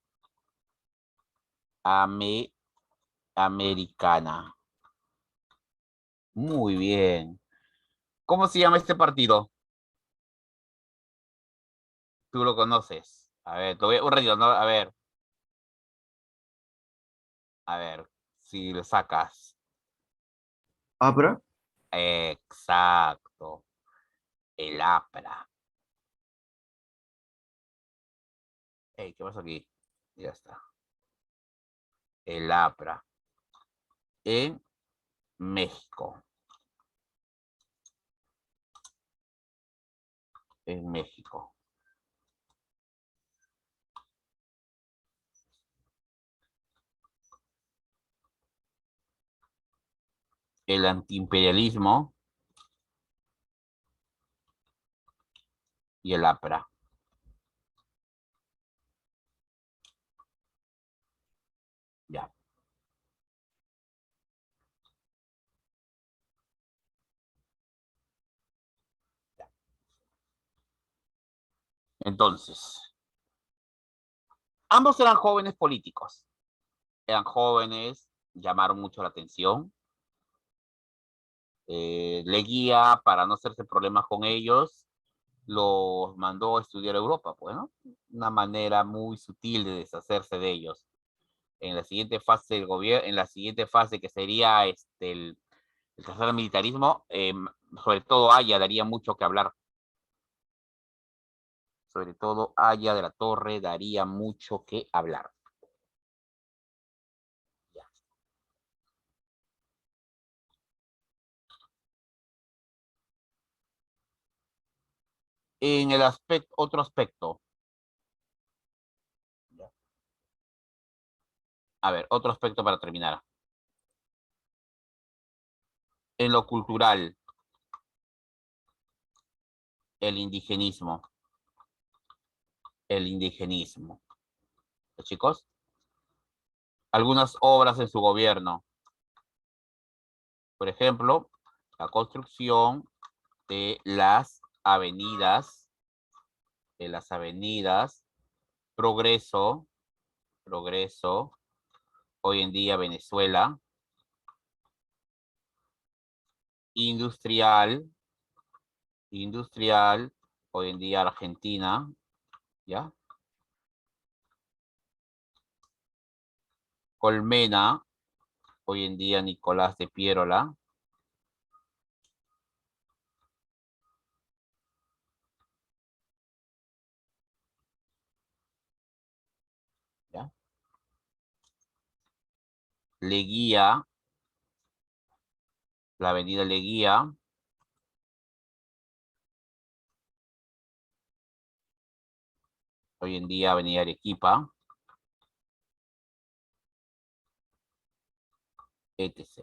Americana. Muy bien. ¿Cómo se llama este partido? Tú lo conoces. A ver, un ratito, ¿no? A ver, si lo sacas. Abra. Exacto. El APRA. Hey, ¿qué pasa aquí? Ya está. El APRA. En México. En México. El antiimperialismo y el APRA. Ya. Entonces, ambos eran jóvenes políticos. Eran jóvenes, llamaron mucho la atención. Leguía, para no hacerse problemas con ellos, los mandó a estudiar a Europa, pues, ¿no? Una manera muy sutil de deshacerse de ellos. En la siguiente fase del gobierno, en la siguiente fase que sería el tercer militarismo, sobre todo Haya daría mucho que hablar. Sobre todo Haya de la Torre daría mucho que hablar. Ya. En el aspecto, otro aspecto. A ver, otro aspecto para terminar. En lo cultural, el indigenismo. El indigenismo. ¿Los chicos? Algunas obras en su gobierno. Por ejemplo, la construcción de las avenidas, Progreso, hoy en día Venezuela, Industrial, hoy en día Argentina, ¿ya? Colmena, hoy en día Nicolás de Piérola. ¿Ya? Leguía, la avenida Leguía. Hoy en día avenida Arequipa. Etc.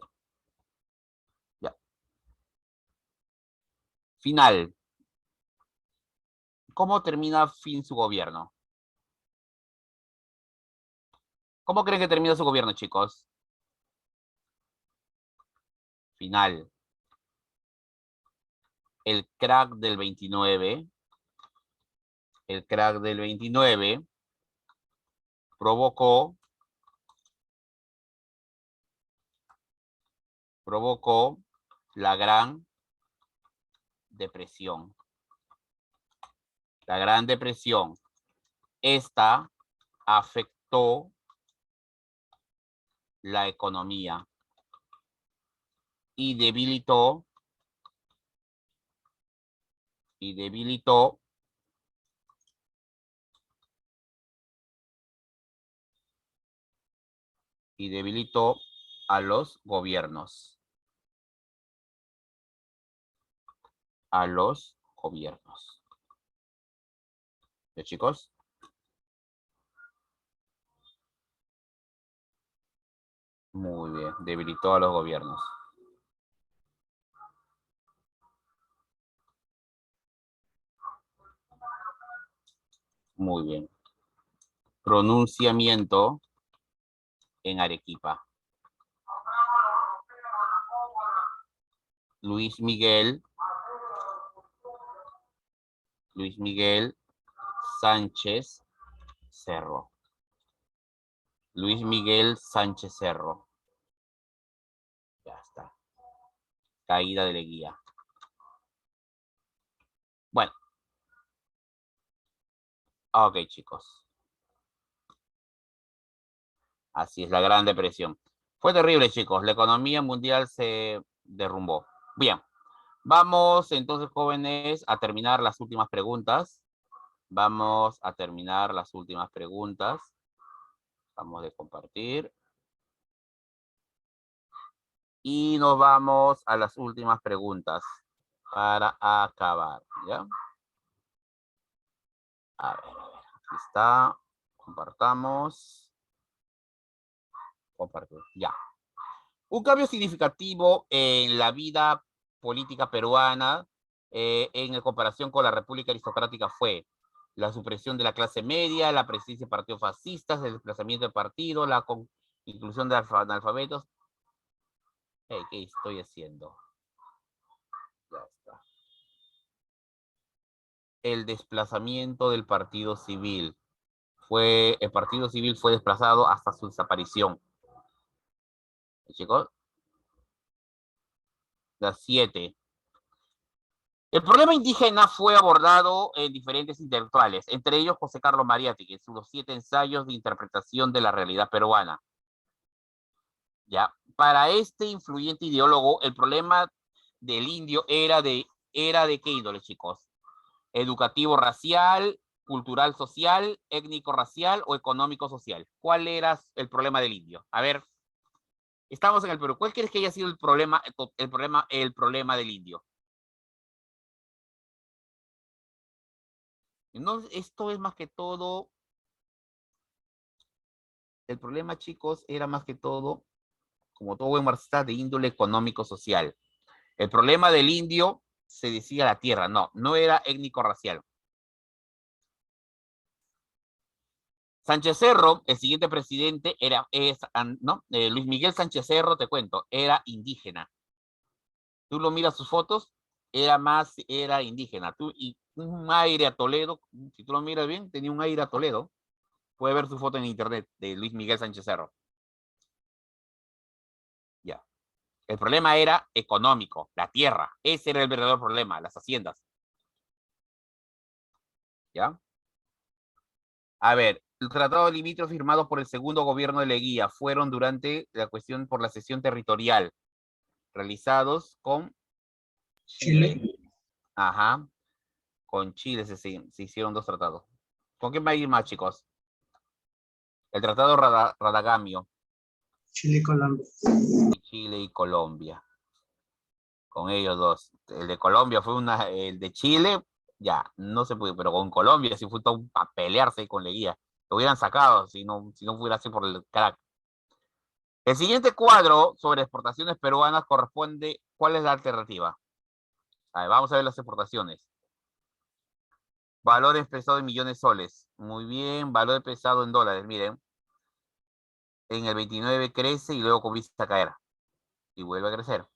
Ya. Final. ¿Cómo termina fin su gobierno? ¿Cómo creen que termina su gobierno, chicos? Final. El crack del 29. El crack del 29 provocó la Gran Depresión. La Gran Depresión. Esta afectó la economía y debilitó a los gobiernos. A los gobiernos. ¿Ya, chicos? Muy bien, debilitó a los gobiernos. Muy bien. Pronunciamiento en Arequipa. Luis Miguel Sánchez Cerro. Luis Miguel Sánchez Cerro. Ya está. Caída de Leguía. Bueno. Ok, chicos. Así es, la Gran Depresión. Fue terrible, chicos. La economía mundial se derrumbó. Bien. Vamos entonces, jóvenes, a terminar las últimas preguntas. Vamos a terminar las últimas preguntas. Vamos a compartir. Y nos vamos a las últimas preguntas para acabar, ¿ya? A ver, aquí está. Compartamos. Compartir, ya. Un cambio significativo en la vida política peruana en comparación con la República Aristocrática fue la supresión de la clase media, la presencia de partidos fascistas, el desplazamiento del partido, la inclusión de analfabetos. Hey, ¿qué estoy haciendo? Ya está. El desplazamiento del partido civil. El partido civil fue desplazado hasta su desaparición. Chicos. Las 7. El problema indígena fue abordado en diferentes intelectuales, entre ellos José Carlos Mariátegui, en sus 7 ensayos de interpretación de la realidad peruana. ¿Ya? Para este influyente ideólogo, el problema del indio era de qué índole, chicos. Educativo racial, cultural social, étnico racial o económico social. ¿Cuál era el problema del indio? A ver, estamos en el Perú. ¿Cuál crees que haya sido el problema del indio? No, esto es más que todo, el problema, chicos, era más que todo, como todo buen marxista, de índole económico-social. El problema del indio se decía la tierra, no, no era étnico-racial. Sánchez Cerro, el siguiente presidente, Luis Miguel Sánchez Cerro, te cuento, era indígena. Tú lo miras sus fotos, era indígena. Y un aire a Toledo, si tú lo miras bien, tenía un aire a Toledo. Puede ver su foto en internet de Luis Miguel Sánchez Cerro. Ya. El problema era económico, la tierra. Ese era el verdadero problema, las haciendas. ¿Ya? A ver, el tratado de limítrofe firmado por el segundo gobierno de Leguía fueron durante la cuestión por la cesión territorial, realizados con Chile. Ajá. Con Chile se hicieron 2 tratados. ¿Con quién va a ir más, chicos? El tratado Radagamio. Chile y Colombia. Chile y Colombia. Con ellos 2. El de Colombia fue el de Chile, ya, no se pudo, pero con Colombia sí fue todo para pelearse con Leguía. Lo hubieran sacado si no fuera así por el crack. El siguiente cuadro sobre exportaciones peruanas corresponde. ¿Cuál es la alternativa? A ver, vamos a ver las exportaciones. Valor expresado en millones de soles. Muy bien, valor expresado en dólares, miren. En el 29 crece y luego comienza a caer. Y vuelve a crecer.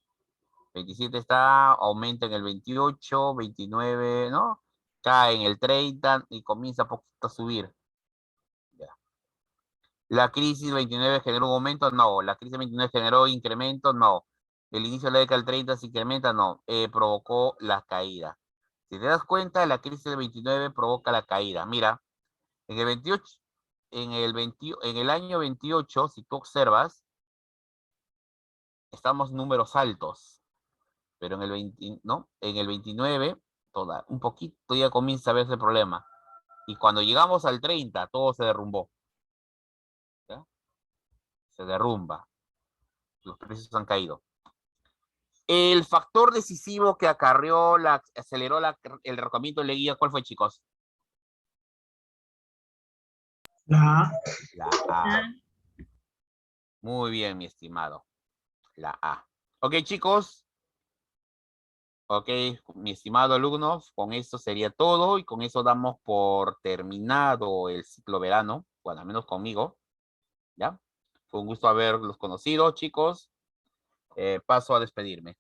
27 aumenta en el 28, 29, ¿no? Cae en el 30 y comienza poquito a subir. Ya. La crisis 29 generó un aumento, no. La crisis 29 generó incremento, no. El inicio de la década del 30 se incrementa, no. Provocó la caída. Si te das cuenta, la crisis del 29 provoca la caída. Mira, en el 28, en el año 28, si tú observas, estamos números altos. Pero en el 20, ¿no? En el 29, un poquito ya comienza a verse el problema. Y cuando llegamos al 30, todo se derrumbó. ¿Ya? Se derrumba. Los precios han caído. El factor decisivo que aceleró el derrocamiento de Leguía, ¿cuál fue, chicos? La La A. Muy bien, mi estimado. La A. Ok, chicos. Ok, mi estimado alumno, con eso sería todo y con eso damos por terminado el ciclo verano, bueno, al menos conmigo, ¿ya? Fue un gusto haberlos conocido, chicos. Paso a despedirme.